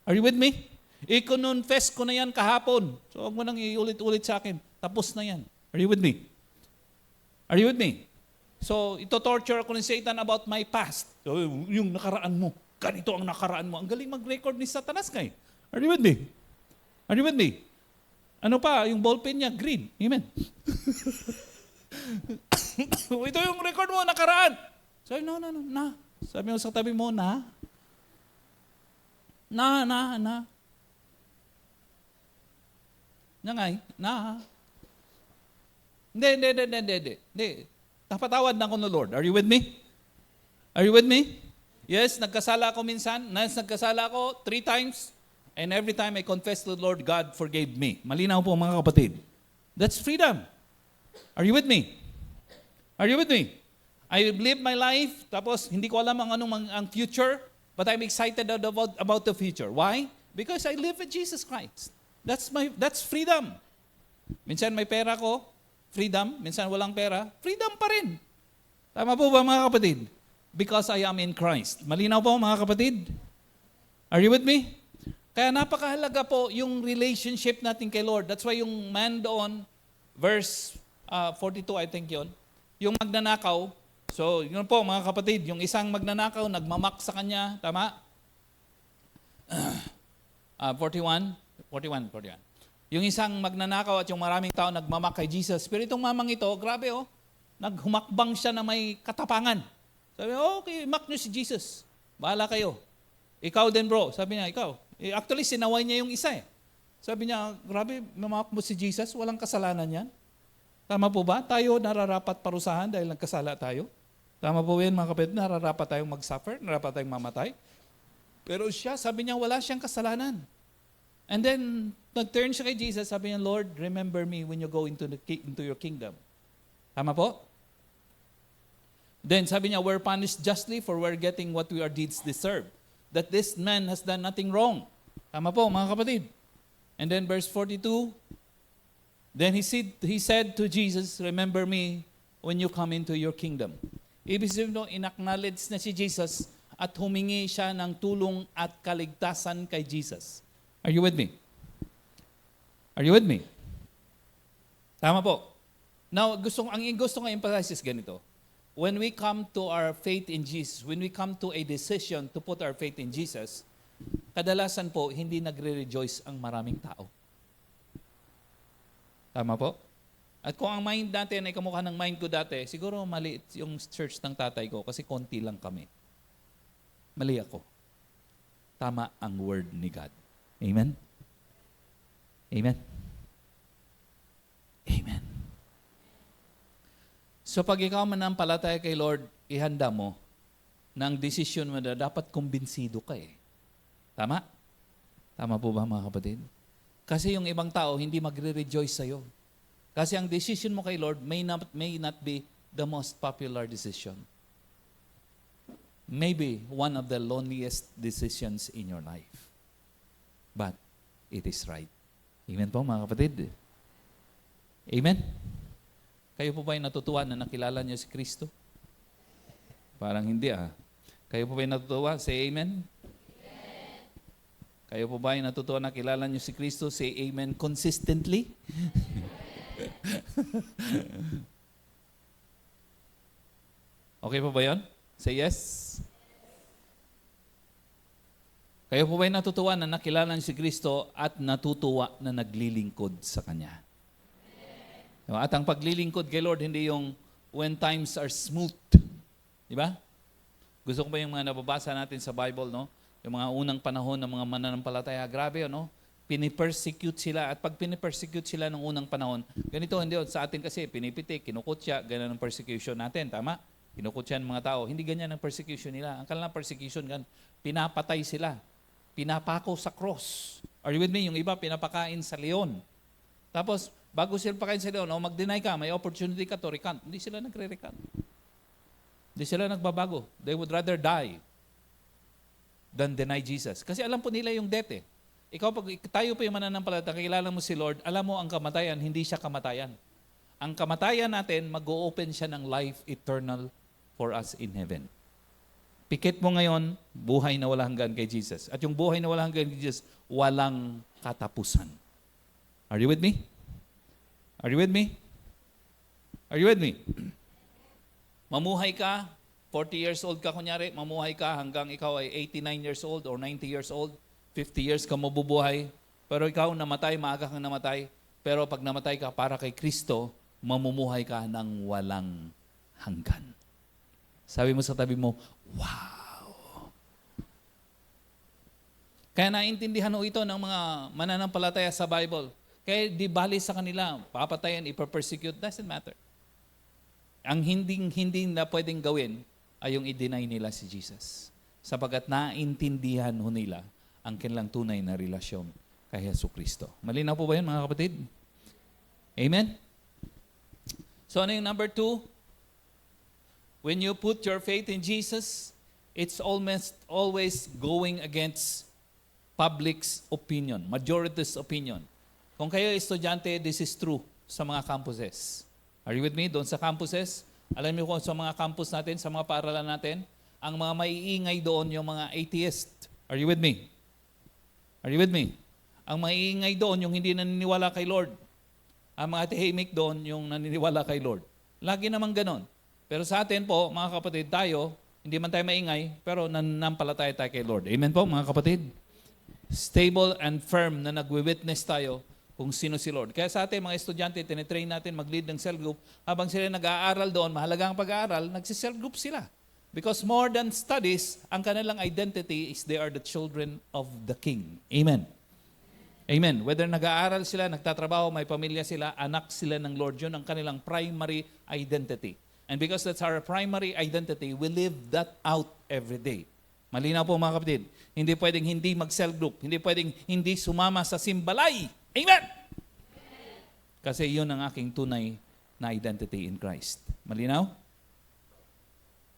Are you with me? I-confess ko na yan kahapon. So huwag mo nang iulit-ulit sa akin. Tapos na yan. Are you with me? Are you with me? So, ito-torture ako ni Satan about my past. So, yung nakaraan mo. Ganito ang nakaraan mo. Ang galing mag-record ni Satanas kay. Are you with me? Are you with me? Ano pa? Yung ballpen niya, green. Amen. Ito yung record mo, nakaraan. Sabi, no. Sabi mo sa tabi mo, na. Nangay, na. Hindi. Napatawad na ako ng Lord. Are you with me? Are you with me? Yes, nagkasala ako minsan. Nagkasala ako 3 times. And every time I confess to the Lord, God forgave me. Malinaw po mga kapatid. That's freedom. Are you with me? Are you with me? I live my life, tapos hindi ko alam ang future, but I'm excited about the future. Why? Because I live with Jesus Christ. That's freedom. Minsan may pera ko, freedom. Minsan walang pera, freedom pa rin. Tama po ba mga kapatid? Because I am in Christ. Malinaw po mga kapatid? Are you with me? Kaya napakahalaga po yung relationship natin kay Lord. That's why yung man doon, verse 42 I think yun, yung magnanakaw, so yun po mga kapatid, yung isang magnanakaw, nagmamak sa kanya, tama? 41. Yung isang magnanakaw at yung maraming tao nagmamak kay Jesus. Pero itong mamang ito, grabe naghumakbang siya na may katapangan. Sabi, okay, mak nyo si Jesus. Bahala kayo. Ikaw din bro. Sabi niya, ikaw. Actually, sinaway niya yung isa . Sabi niya, grabe, mamak mo si Jesus, walang kasalanan yan. Tama po ba? Tayo nararapat parusahan dahil nagkasala tayo. Tama po yan mga kapatid, nararapat tayong mag-suffer, nararapat tayong mamatay. Pero siya, sabi niya, wala siyang kasalanan. And then, nag-turn siya kay Jesus, sabi niya, Lord, remember me when you go into your kingdom. Tama po? Then, sabi niya, we're punished justly for we're getting what our deeds deserve. That this man has done nothing wrong. Tama po, mga kapatid. And then, verse 42, then he said to Jesus, remember me when you come into your kingdom. Ibig sabihin, inacknowledge na si Jesus at humingi siya ng tulong at kaligtasan kay Jesus. Are you with me? Are you with me? Tama po. Now, ang gusto ko emphasize is ganito. When we come to our faith in Jesus, when we come to a decision to put our faith in Jesus, kadalasan po, hindi nagre-rejoice ang maraming tao. Tama po? At kung ang mind natin ay kamukha ng mind ko dati, siguro maliit yung church ng tatay ko kasi konti lang kami. Mali ako. Tama ang word ni God. Amen? Amen? Amen. So pag ikaw manampalataya kay Lord, ihanda mo na ang desisyon mo na dapat kumbinsido ka . Tama? Tama po ba mga kapatid? Kasi yung ibang tao hindi magre-rejoice sa'yo. Kasi ang decision mo kay Lord may not be the most popular decision. Maybe one of the loneliest decisions in your life. But it is right. Amen po mga kapatid? Amen? Kayo po ba ay natutuwa na nakilala niyo si Kristo? Parang hindi . Kayo po ba ay natutuwa? Say amen? Kayo po ba ay natutuwa na kilala niyo si Kristo? Say amen consistently. Okay po ba yun? Say yes. Kayo po ba ay natutuwa na nakilala niyo si Kristo at natutuwa na naglilingkod sa Kanya? Diba? At ang paglilingkod kay Lord, hindi yung when times are smooth. Di ba? Gusto ko ba yung mga nababasa natin sa Bible, no? Yung mga unang panahon ng mga mananampalataya, grabe, no? Pinipersecute sila. At pag pinipersecute sila ng unang panahon, ganito, hindi sa atin kasi, pinipitik, kinukutya, ganyan ang persecution natin, tama? Kinukutya ng mga tao. Hindi ganyan ang persecution nila. Ang kanilang persecution, pinapatay sila. Pinapako sa cross. Are you with me? Yung iba, pinapakain sa leon. Tapos, bago sila pakain sa leon, mag-deny ka, may opportunity ka to recant. Hindi sila nagre-recant. Hindi sila nagbabago. They would rather die than deny Jesus. Kasi alam po nila yung death eh. Ikaw, pag tayo po yung mananampalataya, kakilala mo si Lord, alam mo ang kamatayan, hindi siya kamatayan. Ang kamatayan natin, mag-o-open siya ng life eternal for us in heaven. Pikit mo ngayon, buhay na walang hanggan kay Jesus. At yung buhay na walang hanggan kay Jesus, walang katapusan. Are you with me? Are you with me? Are you with me? Mamuhay ka, 40 years old ka kunyari, mamuhay ka hanggang ikaw ay 89 years old or 90 years old, 50 years ka mabubuhay, pero ikaw namatay, maaga kang namatay, pero pag namatay ka para kay Kristo, mamumuhay ka ng walang hanggan. Sabi mo sa tabi mo, wow! Kaya naintindihan ho ito ng mga mananampalataya sa Bible. Kaya di bali sa kanila, papatayan, ipapersecute, doesn't matter. Ang hindi na pwedeng gawin ay yung i-deny nila si Jesus. Sapagkat naintindihan ho nila ang kanilang tunay na relasyon kay Jesucristo. Malinaw po ba yun, mga kapatid? Amen? So ano yung number 2? When you put your faith in Jesus, it's almost always going against public's opinion, majority's opinion. Kung kayo estudyante, this is true sa mga campuses. Are you with me? Doon sa campuses, alam niyo kung sa mga campus natin, sa mga paaralan natin, ang mga maiingay doon yung mga atheist. Are you with me? Are you with me? Ang maiingay doon yung hindi naniniwala kay Lord. Ang mga tahimik doon yung naniniwala kay Lord. Lagi naman ganon. Pero sa atin po, mga kapatid, tayo, hindi man tayo maingay, pero nanampalataya tayo kay Lord. Amen po, mga kapatid? Stable and firm na nagwi-witness tayo kung sino si Lord. Kaya sa atin, mga estudyante, tinitrain natin mag-lead ng cell group. Habang sila nag-aaral doon, mahalaga ang pag-aaral, nagsi-cell group sila. Because more than studies, ang kanilang identity is they are the children of the King. Amen. Amen. Whether nag-aaral sila, nagtatrabaho, may pamilya sila, anak sila ng Lord, yun ang kanilang primary identity. And because that's our primary identity, we live that out every day. Malinaw po mga kapatid. Hindi pwedeng hindi mag-cell group. Hindi pwedeng hindi sumama sa simbalay. Amen! Kasi yun ang aking tunay na identity in Christ. Malinaw?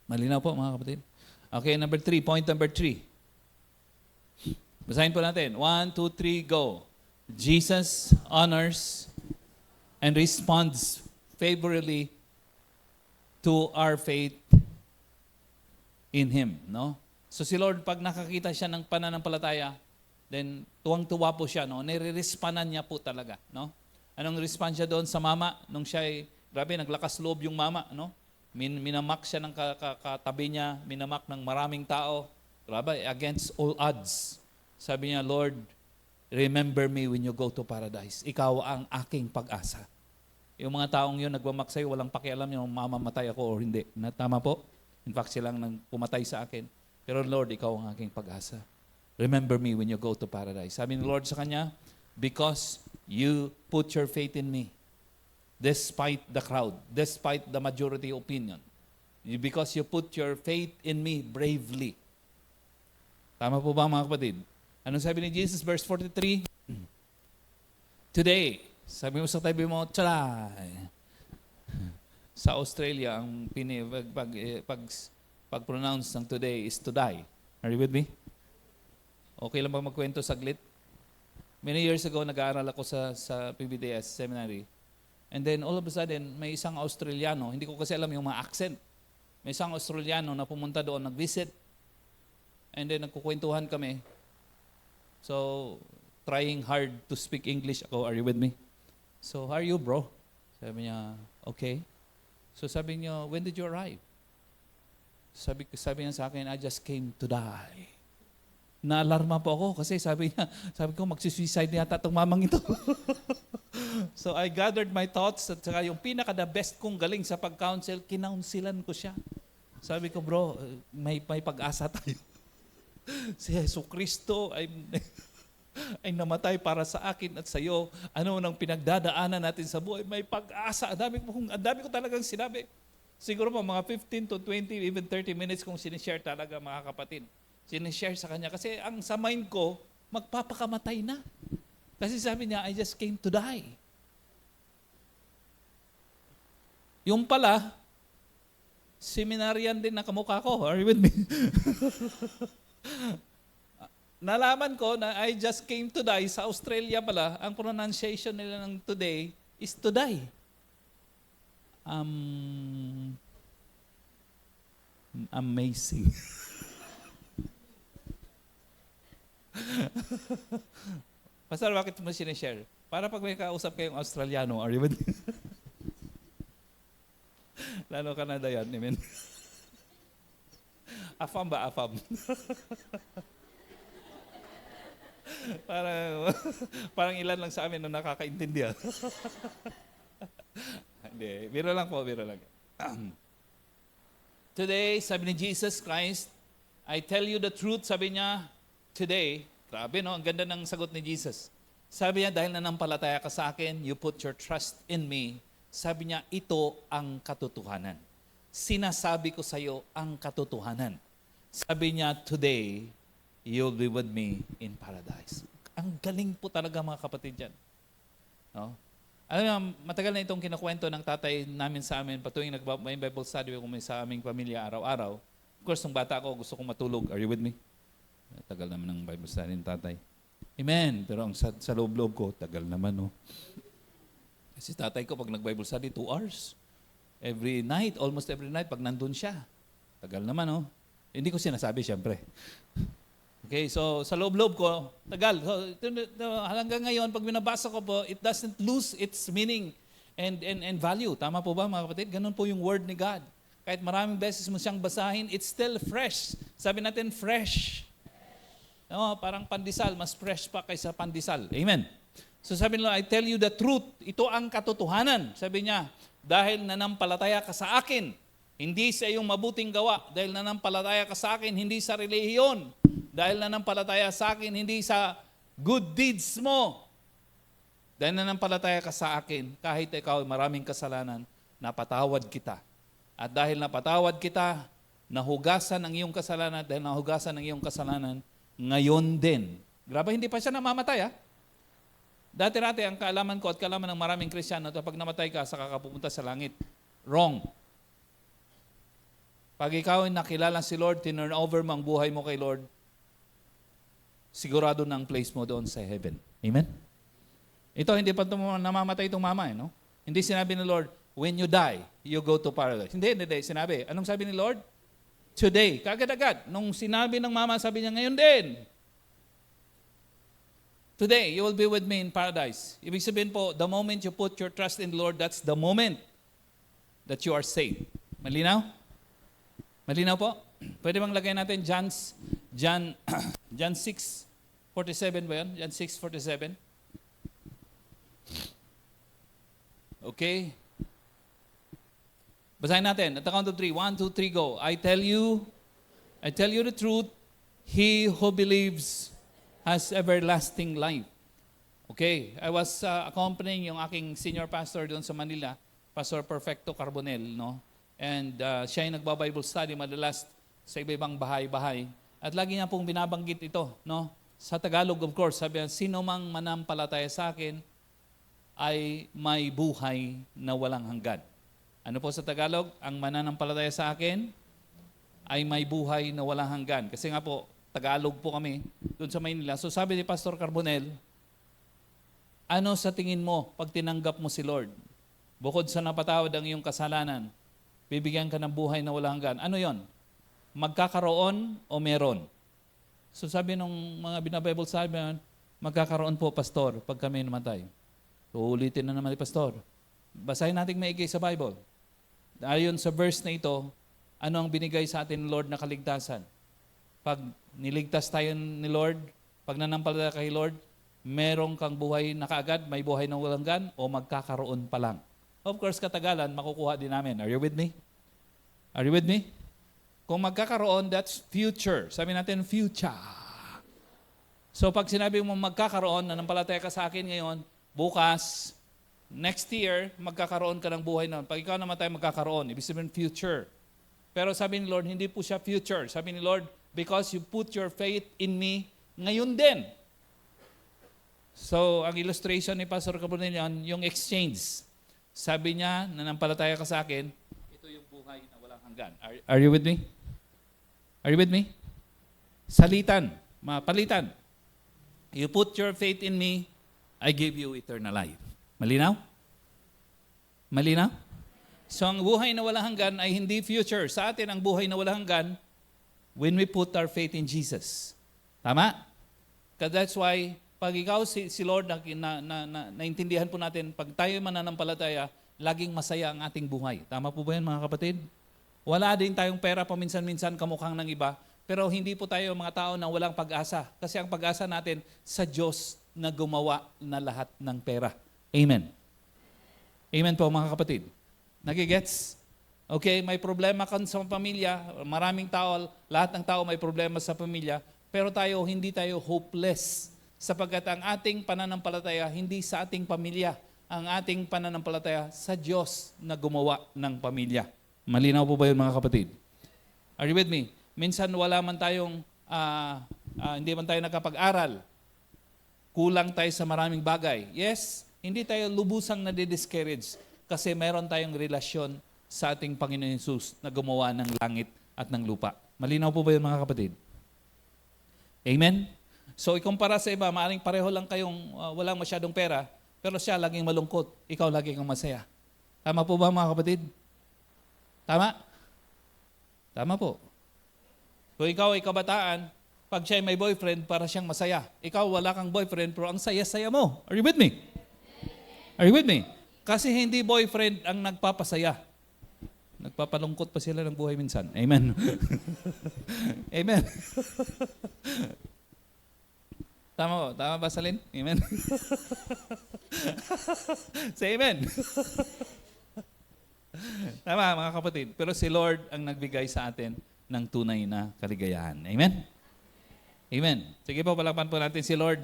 Malinaw po mga kapatid. Okay, number 3. Point number 3. Basahin po natin. 1, 2, 3, go. Jesus honors and responds favorably to our faith in Him. No? So si Lord, pag nakakita siya ng pananampalataya, then tuwang-tuwa po siya. No? Nire-respondan niya po talaga. No? Anong response siya doon sa mama? Nung siya ay, grabe, naglakas loob yung mama. No? Minamak siya ng katabi niya, minamak ng maraming tao. Grabe, against all odds. Sabi niya, Lord, remember me when you go to paradise. Ikaw ang aking pag-asa. Yung mga taong yun, nagmamak sa'yo, walang pakialam yung mamamatay ako o hindi. Tama po? In fact, silang nang pumatay sa akin. Pero Lord, ikaw ang aking pag-asa. Remember me when you go to paradise. Sabi ni Lord sa kanya, because you put your faith in me, despite the crowd, despite the majority opinion. Because you put your faith in me bravely. Tama po ba mga kapatid? Anong sabi ni Jesus, verse 43? Today, sabi mo sa tabi mo, try. Sa Australia, ang pag-pronounce ng today is to die. Are you with me? Okay lang ba magkwento saglit? Many years ago, nag-aaral ako sa PBDS seminary. And then all of a sudden, may isang Australiano, hindi ko kasi alam yung mga accent. May isang Australiano na pumunta doon, nag-visit. And then nagkukwentuhan kami. So, trying hard to speak English ako. Are you with me? So, how are you, bro? Sabi niya, okay. So, sabi niya, when did you arrive? Sabi niya sa akin, I just came to die. Naalarma po ako kasi sabi ko magsisuicide yata itong mamang ito. So I gathered my thoughts at saka yung pinaka-the best kong galing sa pag-counsel, kinounselan ko siya. Sabi ko, bro, may pag-asa tayo. Si Jesu Kristo ay namatay para sa akin at sa iyo. Ano nang pinagdadaanan natin sa buhay? May pag-asa. Ang dami ko talagang sinabi. Siguro po mga 15 to 20, even 30 minutes kong sinishare talaga mga kapatid. Sinishare sa kanya. Kasi ang sa mind ko, magpapakamatay na. Kasi sabi niya, I just came to die. Yung pala, seminarian din na kamukha ko. Are you with me? Nalaman ko na I just came to die. Sa Australia pala, ang pronunciation nila ng today is to die. Amazing. Pastor, bakit mo sinishare? Para pag may kausap kayong Australiano, are you with me? Lalo Canada yan, amen? Afam ba? Afam. parang ilan lang sa amin nung nakakaintindi. Hindi, biro lang po, biro lang. Today, sabi ni Jesus Christ, I tell you the truth, sabi niya, today, grabe no, ang ganda ng sagot ni Jesus. Sabi niya, dahil nanampalataya ka sa akin, you put your trust in me. Sabi niya, ito ang katotohanan. Sinasabi ko sa iyo ang katotohanan. Sabi niya, today, you'll be with me in paradise. Ang galing po talaga mga kapatid dyan. No? Alam niyo, matagal na itong kinukwento ng tatay namin sa amin, patuwing may Bible study kung may sa aming pamilya araw-araw. Of course, nung bata ako, gusto kong matulog. Are you with me? Tagal naman ng Bible study ng tatay. Amen. Pero ang sa loob-loob ko, tagal naman, no? Kasi tatay ko, pag nag-Bible study, 2 hours. Every night, almost every night, pag nandun siya. Tagal naman, no? Hindi ko sinasabi, syempre. Okay, so sa loob-loob ko, tagal. So, hanggang ngayon, pag binabasa ko po, it doesn't lose its meaning and value. Tama po ba, mga kapatid? Ganun po yung word ni God. Kahit maraming beses mo siyang basahin, it's still fresh. Sabi natin, fresh. No, parang pandesal, mas fresh pa kaysa pandesal. Amen. So sabi nila, I tell you the truth. Ito ang katotohanan. Sabi niya, dahil nanampalataya ka sa akin, hindi sa iyong mabuting gawa. Dahil nanampalataya ka sa akin, hindi sa relihiyon. Dahil nanampalataya sa akin, hindi sa good deeds mo. Dahil nanampalataya ka sa akin, kahit ikaw ay maraming kasalanan, napatawad kita. At dahil napatawad kita, nahugasan ang iyong kasalanan, dahil nahugasan ang iyong kasalanan, ngayon din. Grabe, hindi pa siya namamatay, ha? Dati-rati, ang kaalaman ko at kaalaman ng maraming Kristiyano, pag namatay ka, saka ka pupunta sa langit. Wrong. Pag ikaw ay nakilala si Lord, tinurn over mo ang buhay mo kay Lord, sigurado na ang place mo doon sa heaven. Amen? Ito, hindi pa namamatay itong mama, no? Hindi sinabi ni Lord, when you die, you go to paradise. Hindi. Sinabi. Anong sabi ni Lord? Today. Kagad-agad. Nung sinabi ng mama, sabi niya, ngayon din. Today, you will be with me in paradise. Ibig sabihin po, the moment you put your trust in the Lord, that's the moment that you are saved. Malinaw? Malinaw po? Pwede bang lagay natin John 6:47 ba yan? John 6:47. Okay. Basahin natin. At the count of 3. 1, 2, 3, go. I tell you the truth. He who believes has everlasting life. Okay. I was accompanying yung aking senior pastor doon sa Manila, Pastor Perfecto Carbonel, no? And siya yung nagba-Bible study madalas sa iba-ibang bahay-bahay. At lagi niya pong binabanggit ito, no? Sa Tagalog, of course, sabi niya, sino mang manampalataya sa akin ay may buhay na walang hanggan. Ano po sa Tagalog? Ang mananampalataya sa akin ay may buhay na walang hanggan. Kasi nga po, Tagalog po kami doon sa Maynila. So sabi ni Pastor Carbonel, ano sa tingin mo pag tinanggap mo si Lord? Bukod sa napatawad ang iyong kasalanan, bibigyan ka ng buhay na walang hanggan. Ano yon? Magkakaroon o meron? So sabi nung mga binabible sabi, magkakaroon po, pastor, pag kami namatay. So ulitin na naman ni pastor. Basahin natin maigi sa Bible. Ayon sa verse na ito, ano ang binigay sa atin ng Lord na kaligtasan? Pag niligtas tayo ni Lord, pag nanampalataya kay Lord, merong kang buhay na kaagad, may buhay na walang hanggan, o magkakaroon pa lang. Of course, katagalan, makukuha din namin. Are you with me? Are you with me? Kung magkakaroon, that's future. Sabi natin, future. So pag sinabi mo magkakaroon, nanampalataya ka sa akin ngayon, bukas, next year, magkakaroon ka ng buhay na. Pag ikaw namatay, magkakaroon. Ibig sabihin, future. Pero sabi ni Lord, hindi po siya future. Sabi ni Lord, because you put your faith in me, ngayon din. So, ang illustration ni Pastor Cabronillan, yung exchange. Sabi niya, nanampalataya ka sa akin, ito yung buhay na walang hanggan. Are you with me? Are you with me? Salitan, mapalitan. You put your faith in me, I give you eternal life. Malinaw? Malinaw? So, ang buhay na walang hanggan ay hindi future. Sa atin, ang buhay na walang hanggan, when we put our faith in Jesus. Tama? Because that's why, pag ikaw si Lord, naintindihan po natin, pag tayo mananampalataya, laging masaya ang ating buhay. Tama po ba yan, mga kapatid? Wala din tayong pera paminsan-minsan kamukhang ng iba, pero hindi po tayo mga tao na walang pag-asa. Kasi ang pag-asa natin sa Diyos na gumawa na lahat ng pera. Amen. Amen po, mga kapatid. Nagigets? Okay, may problema ka sa pamilya, maraming tao, lahat ng tao may problema sa pamilya, pero hindi tayo hopeless. Sapagkat ang ating pananampalataya, hindi sa ating pamilya. Ang ating pananampalataya sa Diyos na gumawa ng pamilya. Malinaw po ba yun, mga kapatid? Are you with me? Minsan wala man tayong, hindi man tayo nakapag-aral. Kulang tayo sa maraming bagay. Yes, hindi tayo lubusang nadi-discourage kasi meron tayong relasyon sa ating Panginoon Hesus na gumawa ng langit at ng lupa. Malinaw po ba yun, mga kapatid? Amen? So, ikumpara sa iba, maaaring pareho lang kayong walang masyadong pera, pero siya laging malungkot, ikaw laging kang masaya. Tama po ba, mga kapatid? Tama? Tama po. Kung ikaw ay kabataan, pag siya ay may boyfriend, para siyang masaya. Ikaw wala kang boyfriend, pero ang saya-saya mo. Are you with me? Are you with me? Kasi hindi boyfriend ang nagpapasaya. Nagpapalungkot pa sila ng buhay minsan. Amen. Amen. Tama ba, Salin? Amen. Say amen. Tama, mga kapatid. Pero si Lord ang nagbigay sa atin ng tunay na kaligayahan. Amen? Amen. Sige po, palapan po natin si Lord.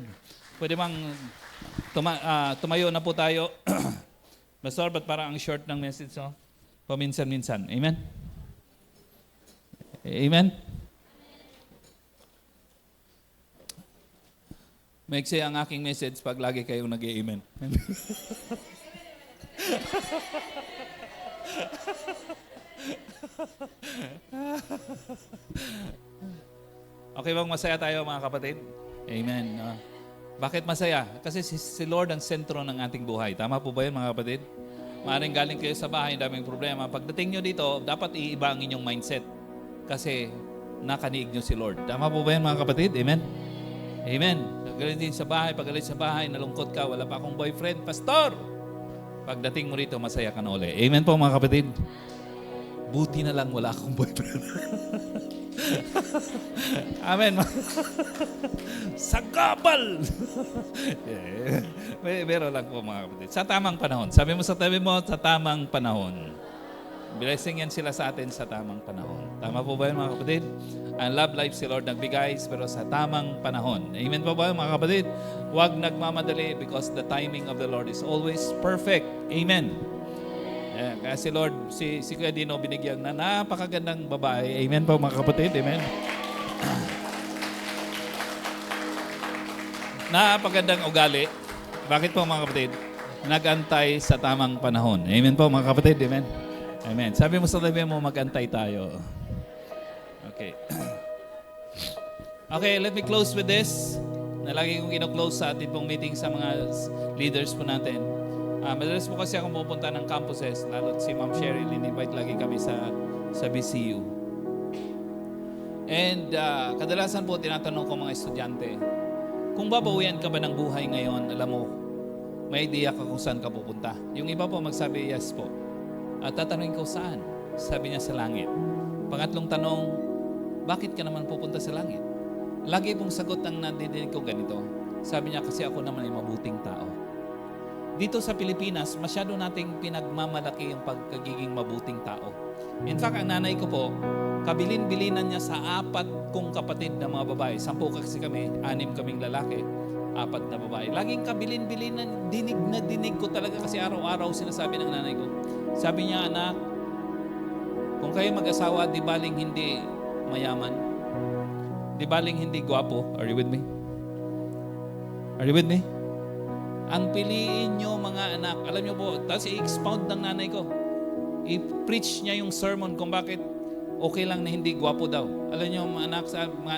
Pwede bang tumayo na po tayo? Pastor, ba't parang ang short ng message, no? Paminsan-minsan. Amen? Amen? Maiksi ang aking message pag lagi kayong nag-amen. Okay bang masaya tayo, mga kapatid? Amen. Bakit masaya? Kasi si Lord ang sentro ng ating buhay. Tama po ba yun, mga kapatid? Maaaring galing kayo sa bahay, daming problema. Pagdating nyo dito, dapat iiba ang inyong mindset. Kasi nakaniig nyo si Lord. Tama po ba yun, mga kapatid? Amen? Amen. Pagalit din sa bahay, nalungkot ka, wala pa akong boyfriend. Pastor! Pagdating mo rito, masaya ka na uli. Amen po, mga kapatid? Buti na lang wala akong boyfriend. Amen. Sagabal! Meron lang po, mga kapatid. Sa tamang panahon. Sabi mo sa tabi mo, sa tamang panahon. Blessing yan sila sa atin sa tamang panahon. Tama po ba yun, mga kapatid? Ang love life si Lord nagbigay, pero sa tamang panahon. Amen po ba yun, mga kapatid? Huwag nagmamadali because the timing of the Lord is always perfect. Amen. Kaya si Lord, si Kuya Dino binigyan na napakagandang babae. Amen po, mga kapatid. Amen. Napakagandang ugali. Bakit po, mga kapatid? Nag-antay sa tamang panahon. Amen po, mga kapatid. Amen. Amen. Sabi mo sa tabi mo, mag-antay tayo. Okay. Okay, let me close with this. Nalagi kong ino-close sa ating pong meeting sa mga leaders po natin. Madalas po kasi akong pupunta ng campuses, lalo si Ma'am Cheryl, in-invite lagi kami sa BCU. And kadalasan po tinatanong ko mga estudyante, kung babawian ka ba ng buhay ngayon, alam mo, may idea ka kung saan ka pupunta. Yung iba po magsabi, yes po. At tatanungin ko, saan? Sabi niya, sa langit. Pangatlong tanong, bakit ka naman pupunta sa langit? Lagi pong sagot ang nadidinig ko ganito. Sabi niya, kasi ako naman ay mabuting tao. Dito sa Pilipinas, masyado nating pinagmamalaki yung pagkagiging mabuting tao. In fact, ang nanay ko po, kabilin-bilinan niya sa 4 kong kapatid na mga babae. 10 kasi kami, 6 kaming lalaki, 4 na babae. Laging kabilin-bilinan, dinig ko talaga kasi araw-araw sinasabi ng nanay ko. Sabi niya, anak, kung kayo mag-asawa, di baling hindi mayaman, di baling hindi gwapo. Are you with me? Are you with me? Ang piliin nyo mga anak, alam nyo po, tapos i-expound ng nanay ko. I-preach niya yung sermon kung bakit okay lang na hindi gwapo daw. Alam nyo mga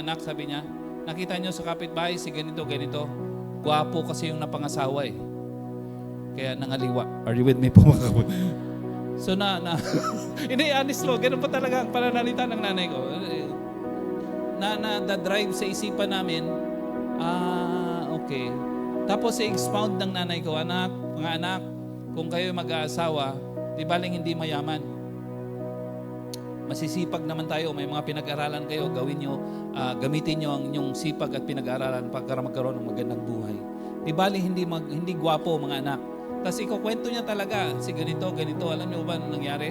anak, sabi niya, nakita nyo sa kapitbahay si ganito, gwapo kasi yung napangasawa eh. Kaya nangaliwa. Are you with me po mga kapatid? So hindi, honest lo, ganun pa talaga ang pananalita ng nanay ko. Na-drive sa isipan namin, okay. Tapos i-expound ng nanay ko, mga anak, kung kayo mag-aasawa, di baling hindi mayaman. Masisipag naman tayo, may mga pinag-aralan kayo, gamitin nyo ang inyong sipag at pinag-aralan para magkaroon ng magandang buhay. Di baling hindi gwapo mga anak. Tapos ikukwento niya talaga, si ganito, alam niyo ba anong nangyari?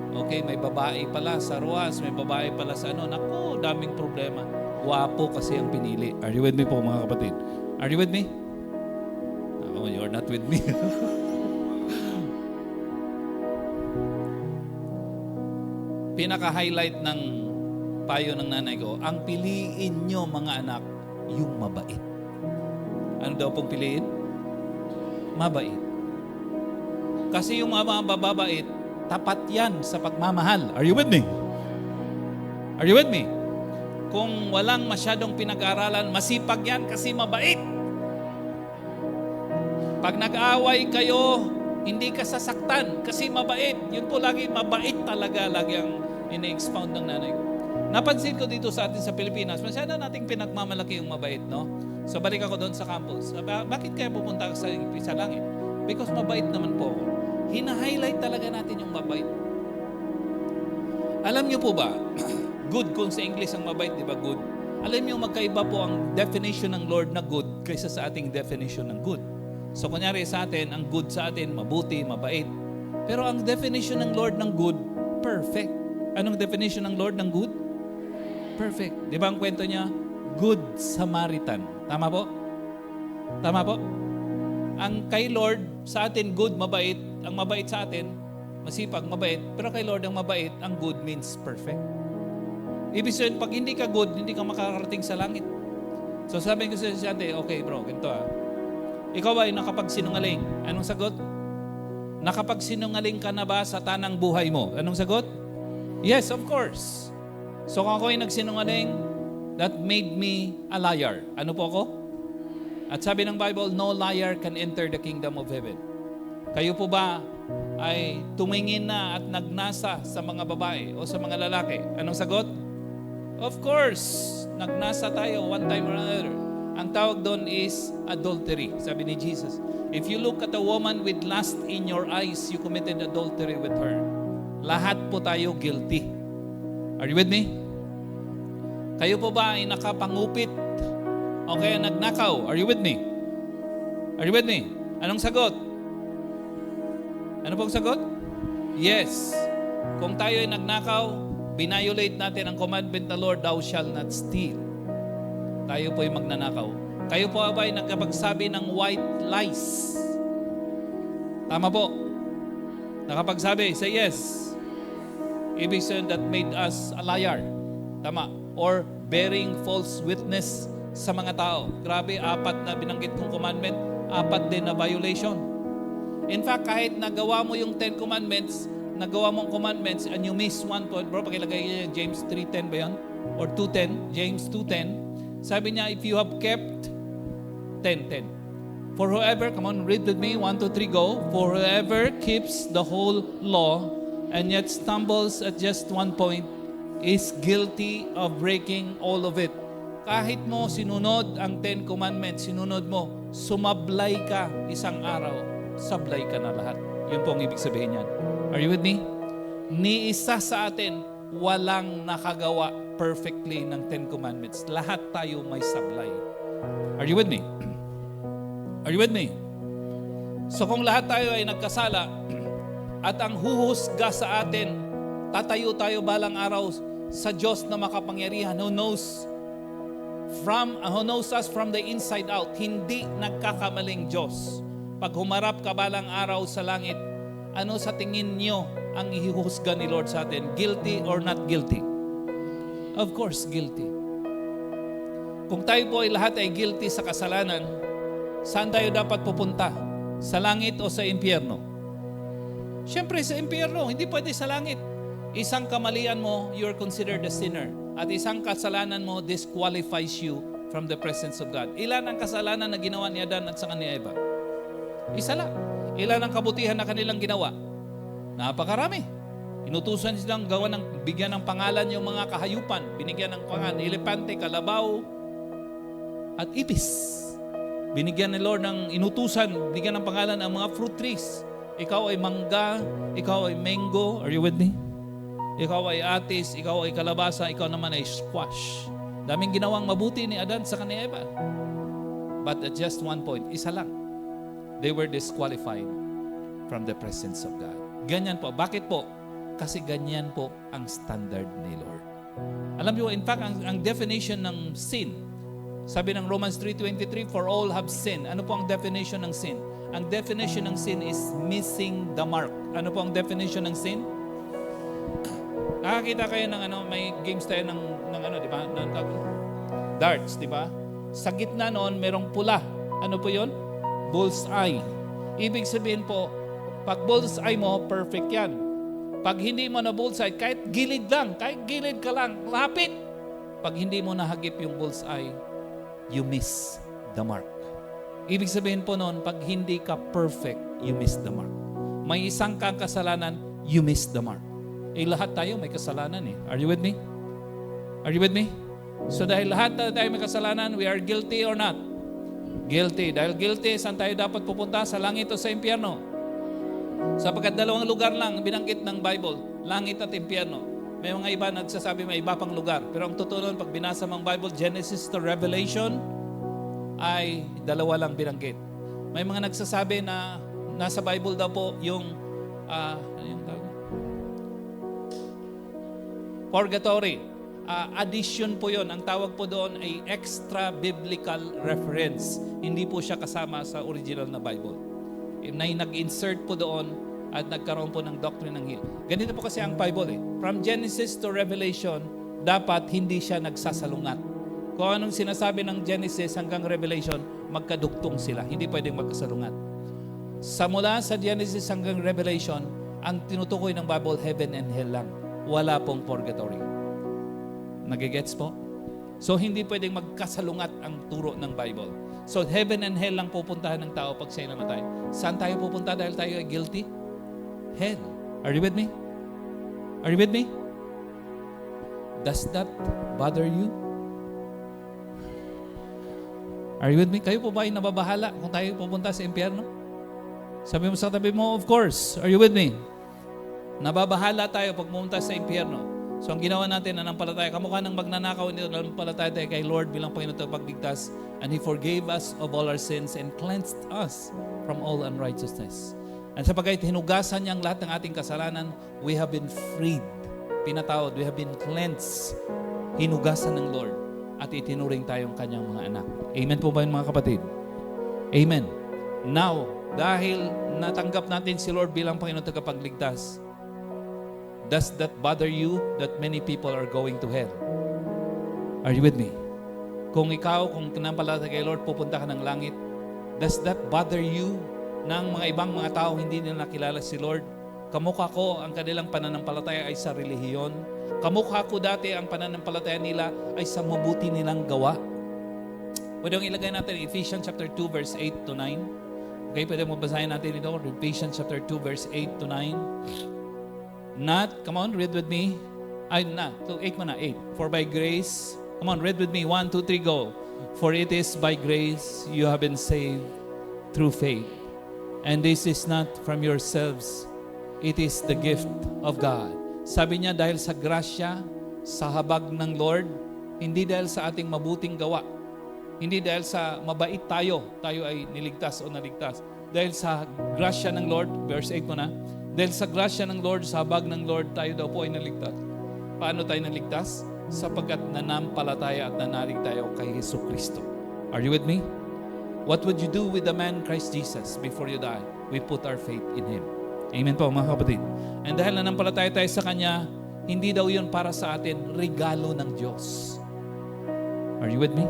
Okay, may babae pala sa Ruas, may babae pala sa naku, daming problema. Gwapo kasi ang pinili. Are you with me po mga kapatid? Are you with me? Oh, you're not with me. Pinaka-highlight ng payo ng nanay ko, ang piliin nyo mga anak, yung mabait. Ano daw pong piliin? Mabait. Kasi yung mga mababait, tapat yan sa pagmamahal. Are you with me? Are you with me? Kung walang masyadong pinag-aralan, masipag yan kasi mabait. Pag nag-away kayo, hindi ka sasaktan kasi mabait. Yun po lagi, mabait talaga lagi ang ina-expound ng nanay ko. Napansin ko dito sa atin sa Pilipinas, masyado nating pinagmamalaki yung mabait, no? So balik ako doon sa campus. Bakit kaya pupunta ka sa langit? Because mabait naman po ako. Hina-highlight talaga natin yung mabait. Alam niyo po ba, good kung sa English ang mabait, di ba good? Alam niyo magkaiba po ang definition ng Lord na good kaysa sa ating definition ng good. So kunyari sa atin, ang good sa atin, mabuti, mabait. Pero ang definition ng Lord ng good, perfect. Anong definition ng Lord ng good? Perfect. Di ba ang kwento niya? Good Samaritan. Tama po? Tama po? Ang kay Lord, sa atin good, mabait. Ang mabait sa atin, masipag, mabait. Pero kay Lord, ang mabait, ang good means perfect. Ibig sabihin, pag hindi ka good, hindi ka makakarating sa langit. So sabi ko sa siyante, okay bro, ganito ikaw ay nakapagsinungaling. Anong sagot? Nakapagsinungaling ka na ba sa tanang buhay mo? Anong sagot? Yes, of course. So kung ako ay nagsinungaling, that made me a liar. Ano po ako? At sabi ng Bible, no liar can enter the kingdom of heaven. Kayo po ba ay tumingin na at nagnasa sa mga babae o sa mga lalaki? Anong sagot? Of course, nagnasa tayo one time or another. Ang tawag doon is adultery. Sabi ni Jesus, if you look at a woman with lust in your eyes, you committed adultery with her. Lahat po tayo guilty. Are you with me? Kayo po ba ay nakapangupit o kaya nagnakaw? Are you with me? Are you with me? Anong sagot? Ano pong sagot? Yes. Kung tayo ay nagnakaw, binayolate natin ang commandment ng Lord, thou shalt not steal. Tayo po ay magnanakaw. Kayo po ba ay nakapagsabi ng white lies? Tama po. Nakapagsabi, say yes. Ibig sabihin that made us a liar. Tama. Or bearing false witness sa mga tao. Grabe, 4 na binanggit kong commandment, 4 din na violation. In fact, kahit nagawa mo yung 10 commandments, nagawa mong commandments and you miss one point, bro, pakilagay niya James 3:10 ba yan? Or 2:10, James 2:10. Sabi niya, if you have kept 10. For whoever, come on, read with me, 1, 2, 3, go. For whoever keeps the whole law and yet stumbles at just one point, is guilty of breaking all of it. Kahit mo sinunod ang 10 Commandments, sinunod mo, sumablay ka isang araw, sablay ka na lahat. Yun po ang ibig sabihin niyan. Are you with me? Ni isa sa atin, walang nakagawa perfectly ng 10 Commandments. Lahat tayo may sablay. Are you with me? Are you with me? So kung lahat tayo ay nagkasala at ang huhusga sa atin, tatayo tayo balang araw sa Diyos na makapangyarihan who knows us from the inside out. Hindi nagkakamaling Diyos. Pag humarap ka balang araw sa langit, ano sa tingin niyo ang ihuhusga ni Lord sa atin? Guilty or not guilty? Of course, guilty. Kung tayo po ay lahat ay guilty sa kasalanan, saan tayo dapat pupunta? Sa langit o sa impyerno? Siyempre sa impyerno, hindi pwede sa langit. Isang kamalian mo, you're considered a sinner. At isang kasalanan mo disqualifies you from the presence of God. Ilan ang kasalanan na ginawa ni Adan at saka ni Eva? Isa lang. Ilan ang kabutihan na kanilang ginawa? Napakarami. Inutusan silang gawa ng bigyan ng pangalan yung mga kahayupan. Binigyan ng pangalan, elepante, kalabaw, at ipis. Binigyan ni Lord ng inutusan, binigyan ng pangalan ang mga fruit trees. Ikaw ay mangga, ikaw ay mango. Are you with me? Ikaw ay atis, ikaw ay kalabasa, ikaw naman ay squash. Daming ginawang mabuti ni Adan sa ni Eva. But at just one point, isa lang. They were disqualified from the presence of God. Ganyan po. Bakit po? Kasi ganyan po ang standard ni Lord. Alam niyo, in fact, ang definition ng sin, sabi ng Romans 3:23, for all have sinned. Ano po ang definition ng sin? Ang definition ng sin is missing the mark. Ano po ang definition ng sin? Nakakita kayo ng may games tayo ng di ba? Darts, di ba? Sa gitna noon, merong pula. Ano po 'yon? Bullseye. Ibig sabihin po, pag bullseye mo, perfect 'yan. Pag hindi mo na bullseye, kahit gilid ka lang, lapit. Pag hindi mo nahagip yung bullseye, you miss the mark. Ibig sabihin po noon, pag hindi ka perfect, you miss the mark. May isang kang kasalanan, you miss the mark. Lahat tayo may kasalanan eh. Are you with me? Are you with me? So dahil lahat tayo may kasalanan, we are guilty or not? Guilty. Dahil guilty, saan tayo dapat pupunta? Sa langit o sa impyerno? Sapagkat dalawang lugar lang binanggit ng Bible, langit at impyerno. May mga iba nagsasabi may iba pang lugar. Pero ang totoo nun, pag binasa mong Bible, Genesis to Revelation, ay dalawa lang binanggit. May mga nagsasabi na nasa Bible daw po yung purgatory. Addition po yon. Ang tawag po doon ay extra biblical reference. Hindi po siya kasama sa original na Bible. Nag-insert po doon at nagkaroon po ng doctrine ng heal. Ganito po kasi ang Bible eh. From Genesis to Revelation, dapat hindi siya nagsasalungat. Kung anong sinasabi ng Genesis hanggang Revelation, magkadugtong sila. Hindi pwedeng magkasalungat. Mula sa Genesis hanggang Revelation, ang tinutukoy ng Bible, heaven and hell lang. Wala pong purgatory. Nagigets po? So, hindi pwedeng magkasalungat ang turo ng Bible. So, heaven and hell lang pupuntahan ng tao pag siya namatay. Saan tayo pupunta dahil tayo ay guilty? Hell. Are you with me? Are you with me? Does that bother you? Are you with me? Kayo po ba ay nababahala kung tayo pupunta sa impyerno? Sabi mo sa tabi mo, of course. Are you with me? Nababahala tayo pag pumunta sa impyerno. So ang ginawa natin, nanampalataya, kamukha ng magnanakaw nito, nanampalataya tayo kay Lord bilang Panginoon tayo pagligtas, and He forgave us of all our sins and cleansed us from all unrighteousness. And sapagkat hinugasan niyang lahat ng ating kasalanan, we have been freed. Pinatawad, we have been cleansed. Hinugasan ng Lord at itinuring tayong kanyang mga anak. Amen po ba yun, mga kapatid? Amen. Now, dahil natanggap natin si Lord bilang Panginoon tagapagligtas, does that bother you that many people are going to hell? Are you with me? Kung tinampalataya kay Lord, pupunta ka ng langit, does that bother you ng mga ibang mga tao hindi nila nakilala si Lord? Kamukha ko, ang kanilang pananampalataya ay sa relihiyon. Kamukha ko dati, ang pananampalataya nila ay sa mabuti nilang gawa. Pwede yung ilagay natin Ephesians chapter 2 verse 8 to 9. Okay, pwede mo basahin natin ito. Ephesians chapter 2 verse 8 to 9. Come on, read with me. Ay na, so 8 mo na, 8. For by grace, come on, read with me, 1, 2, 3, go. For it is by grace you have been saved through faith. And this is not from yourselves, it is the gift of God. Sabi niya, dahil sa grasya, sa habag ng Lord, hindi dahil sa ating mabuting gawa, hindi dahil sa mabait tayo ay niligtas o naligtas. Dahil sa grasya ng Lord, verse 8 mo na, dahil sa grasya ng Lord, sa habag ng Lord, tayo daw po ay naligtas. Paano tayo naligtas? Sapagkat nanampalataya at nanalig tayo kay Jesucristo. Are you with me? What would you do with the man Christ Jesus before you die? We put our faith in Him. Amen po mga kapatid. And dahil nanampalataya tayo sa Kanya, hindi daw yun para sa atin, regalo ng Diyos. Are you with me?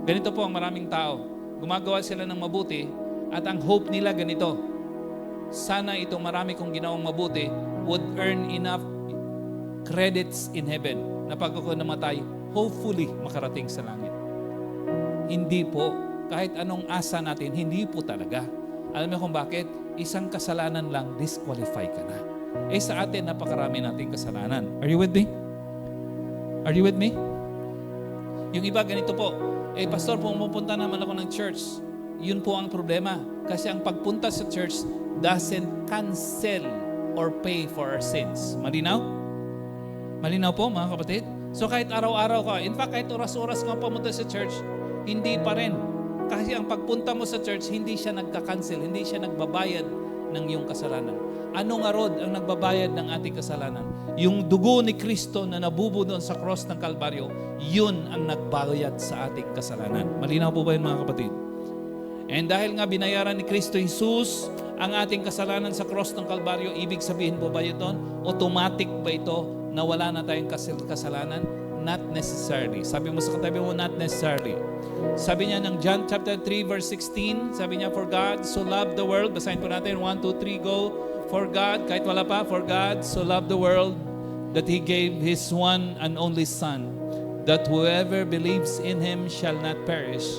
Ganito po ang maraming tao. Gumagawa sila ng mabuti at ang hope nila ganito. Sana itong marami kong ginawang mabuti would earn enough credits in heaven na pag ako namatay, hopefully makarating sa langit. Hindi po. Kahit anong asa natin, hindi po talaga. Alam mo kung bakit? Isang kasalanan lang, disqualify ka na. Sa atin, napakarami nating kasalanan. Are you with me? Are you with me? Yung iba, ganito po. Pastor, pumupunta naman ako ng church. Yun po ang problema. Kasi ang pagpunta sa church doesn't cancel or pay for our sins. Malinaw? Malinaw po, mga kapatid? So kahit araw-araw ka, in fact, kahit oras-oras ka pumunta sa church, hindi pa rin. Kasi ang pagpunta mo sa church, hindi siya nagka-cancel, hindi siya nagbabayad ng iyong kasalanan. Ano nga rod ang nagbabayad ng ating kasalanan? Yung dugo ni Kristo na nabubo doon sa cross ng Kalbaryo, yun ang nagbayad sa ating kasalanan. Malinaw po ba yun, mga kapatid? And dahil nga binayaran ni Kristo Jesus ang ating kasalanan sa cross ng Kalbaryo, ibig sabihin po ba ito? Automatic ba ito na wala na tayong kasalanan? Not necessarily. Sabi mo sa katabi mo, not necessarily. Sabi niya ng John chapter 3 verse 16, sabi niya, for God so loved the world. Basahin po natin, 1, 2, 3, go. For God, kahit wala pa, for God so loved the world that He gave His one and only Son, that whoever believes in Him shall not perish,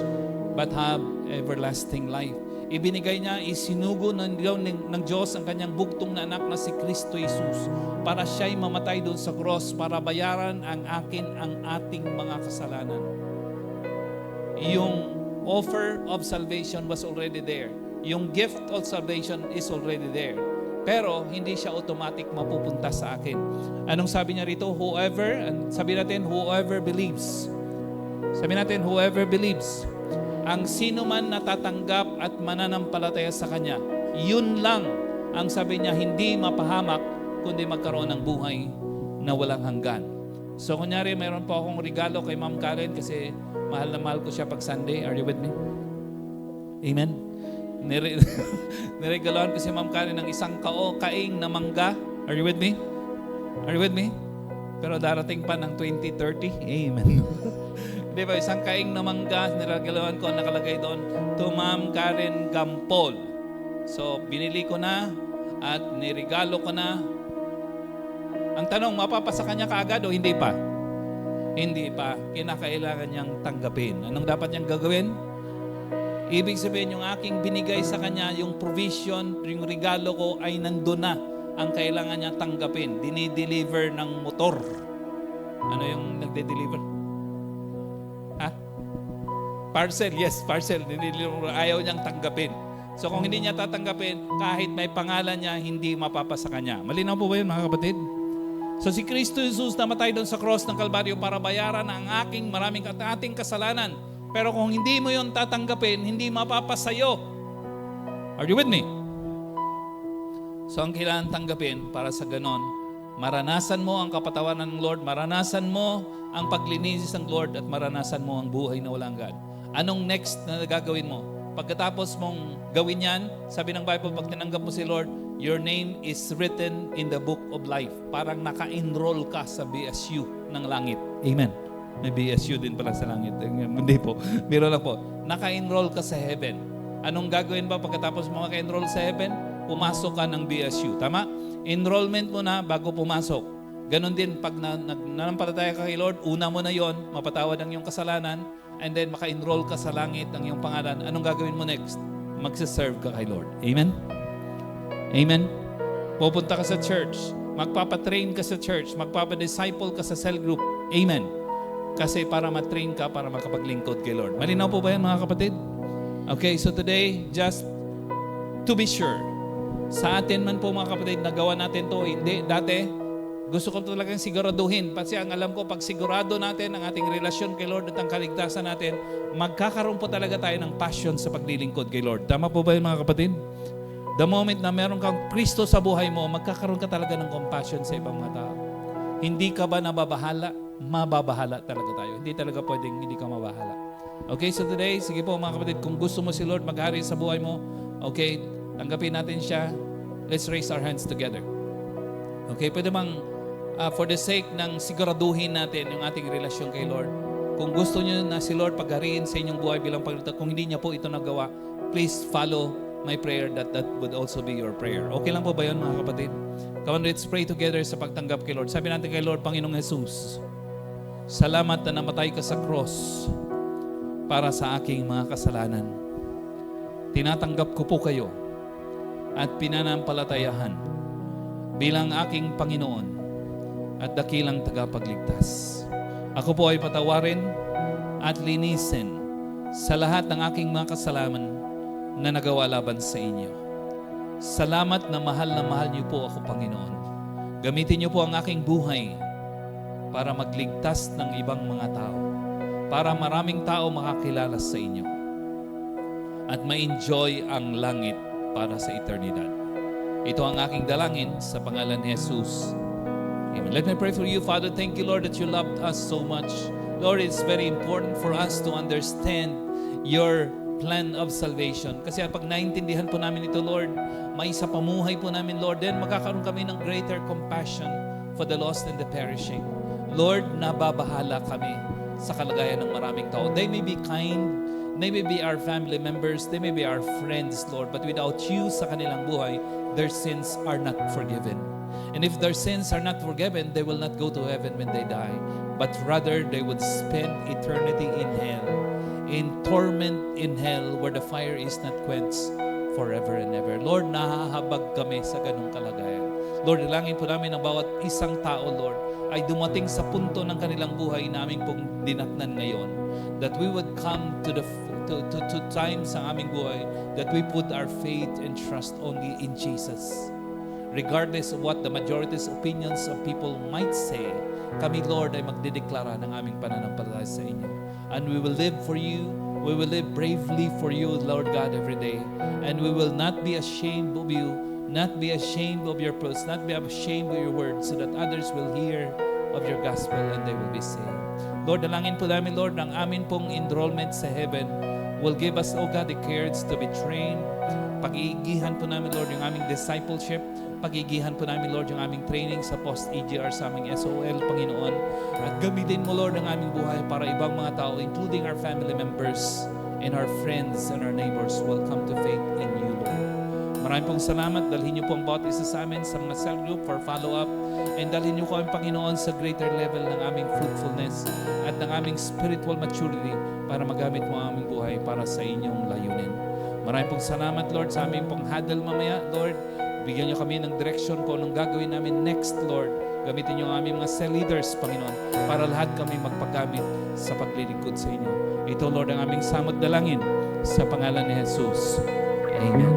but have everlasting life. Ibinigay niya, isinugo ng Diyos ang kanyang bugtong na anak na si Kristo Jesus para siya'y mamatay doon sa cross para bayaran ang ating mga kasalanan. Yung offer of salvation was already there. Yung gift of salvation is already there. Pero hindi siya automatic mapupunta sa akin. Anong sabi niya rito? Whoever, and sabi natin, whoever believes. Sabi natin, whoever believes. Ang sino man natatanggap at mananampalataya sa Kanya, yun lang ang sabi niya, hindi mapahamak, kundi magkaroon ng buhay na walang hanggan. So kunyari, mayroon po akong regalo kay Ma'am Karen kasi mahal na mahal ko siya pag Sunday. Are you with me? Amen? Niregaloan ko si Ma'am Karen ng isang kaing na mangga. Are you with me? Are you with me? Pero darating pa ng 2030. Amen. Di ba, isang kaing na mangga, niregaloan ko, nakalagay doon, to Ma'am Karen Gampol. So, binili ko na at niregalo ko na. Ang tanong, mapapasa kanya kaagad o hindi pa? Hindi pa. Kinakailangan niyang tanggapin. Anong dapat niyang gagawin? Ibig sabihin, yung aking binigay sa kanya, yung provision, yung regalo ko ay nandun na. Ang kailangan niya tanggapin. Dinideliver ng motor. Ano yung nagde-deliver? Ha? Parcel, yes, parcel. Ayaw niyang tanggapin. So kung hindi niya tatanggapin, kahit may pangalan niya, hindi mapapasa kanya. Malinaw po ba yun, mga kapatid? So si Kristo Jesus namatay doon sa cross ng Kalbaryo para bayaran ang ating kasalanan. Pero kung hindi mo yun tatanggapin, hindi mapapasayo. Are you with me? So ang kailangan tanggapin para sa ganon, maranasan mo ang kapatawaran ng Lord, maranasan mo ang paglinisis ng Lord, at maranasan mo ang buhay na walang hanggan. Anong next na gagawin mo? Pagkatapos mong gawin yan, sabi ng Bible, pag tinanggap mo si Lord, your name is written in the book of life. Parang naka-enroll ka sa BSU ng langit. Amen. May BSU din pala sa langit. Hindi po. Biro lang po. Naka-enroll ka sa heaven. Anong gagawin ba pagkatapos mo maka-enroll sa heaven? Pumasok ka ng BSU. Tama? Enrollment mo na bago pumasok. Ganon din, pag nanampalataya ka kay Lord, una mo na yon, mapatawad ang iyong kasalanan, and then maka-enroll ka sa langit ng iyong pangalan. Anong gagawin mo next? Magsiserve ka kay Lord. Amen? Amen? Pupunta ka sa church. Magpapatrain ka sa church, magpapadisciple ka sa cell group. Amen. Kasi para matrain ka, para makapaglingkod kay Lord. Malinaw po ba yan mga kapatid? Okay, so today, just to be sure, sa atin man po mga kapatid, nagawa natin to, hindi, dati, gusto ko talagang siguraduhin. Kasi ang alam ko, pag sigurado natin ang ating relasyon kay Lord at ang kaligtasan natin, magkakaroon po talaga tayo ng passion sa paglilingkod kay Lord. Tama po ba yun mga kapatid? The moment na meron kang Kristo sa buhay mo, magkakaroon ka talaga ng compassion sa ibang mga tao. Hindi ka ba nababahala? Mababahala talaga tayo. Hindi talaga pwedeng hindi ka mabahala. Okay, so today, sige po mga kapatid, kung gusto mo si Lord maghari sa buhay mo, okay, tanggapin natin siya. Let's raise our hands together. Okay, pwede bang for the sake ng siguraduhin natin yung ating relasyon kay Lord, kung gusto niyo na si Lord paghariin sa inyong buhay bilang Panginoon, kung hindi niya po ito nagawa, please follow my prayer that would also be your prayer. Okay lang po ba yun mga kapatid? Come on, let's pray together sa pagtanggap kay Lord. Sabi natin kay Lord, Panginoong Jesus, salamat na namatay ka sa cross para sa aking mga kasalanan. Tinatanggap ko po kayo at pinanampalatayahan bilang aking Panginoon at dakilang tagapagligtas. Ako po ay patawarin at linisin sa lahat ng aking mga kasalanan na nagawa laban sa inyo. Salamat na mahal niyo po ako, Panginoon. Gamitin niyo po ang aking buhay para magligtas ng ibang mga tao, para maraming tao makakilala sa inyo at ma-enjoy ang langit para sa eternidad. Ito ang aking dalangin sa pangalan ni Jesus. Amen. Let me pray for you, Father. Thank you, Lord, that you loved us so much. Lord, it's very important for us to understand your plan of salvation. Kasi pag naintindihan po namin ito, Lord, may sa pamuhay po namin, Lord, then magkakaroon kami ng greater compassion for the lost and the perishing. Lord, nababahala kami sa kalagayan ng maraming tao. They may be kind, they may be our family members, they may be our friends, Lord, but without you sa kanilang buhay, their sins are not forgiven. And if their sins are not forgiven, they will not go to heaven when they die, but rather they would spend eternity in hell, in torment in hell, where the fire is not quenched forever and ever. Lord, nahahabag kami sa ganung kalagayan. Lord, ilangin po namin ang bawat isang tao, Lord, ay dumating sa punto ng kanilang buhay namin pong dinatnan ngayon, that we would come to times sa aming buhay that we put our faith and trust only in Jesus. Regardless of what the majority's opinions of people might say, kami, Lord, ay magdedeklara ng aming pananampalataya sa inyo. And we will live for you. We will live bravely for you, Lord God, every day. And we will not be ashamed of you, not be ashamed of your praise, not be ashamed of your words, so that others will hear of your gospel and they will be saved. Lord, dalangin po namin, Lord, ang amin pong enrollment sa heaven will give us, oh God, the courage to be trained. Pag-iigihan po namin, Lord, yung aming discipleship. Pag-iigihan po namin, Lord, yung aming training sa post-EGR sa aming SOL, Panginoon. At gamitin mo, Lord, ang aming buhay para ibang mga tao, including our family members and our friends and our neighbors will come to faith in you, Lord. Maraming pong salamat. Dalhin niyo po ang bawat isa sa amin sa mga cell group for follow-up. And dalhin niyo po ang Panginoon sa greater level ng aming fruitfulness at ng aming spiritual maturity para magamit mo ang aming buhay para sa inyong layunin. Maraming pong salamat, Lord, sa aming pong huddle mamaya, Lord. Bigyan niyo kami ng direction kung anong gagawin namin next, Lord. Gamitin niyo ang aming mga cell leaders, Panginoon, para lahat kami magpagamit sa paglilingkod sa inyo. Ito, Lord, ang aming samot dalangin sa pangalan ni Jesus. Amen.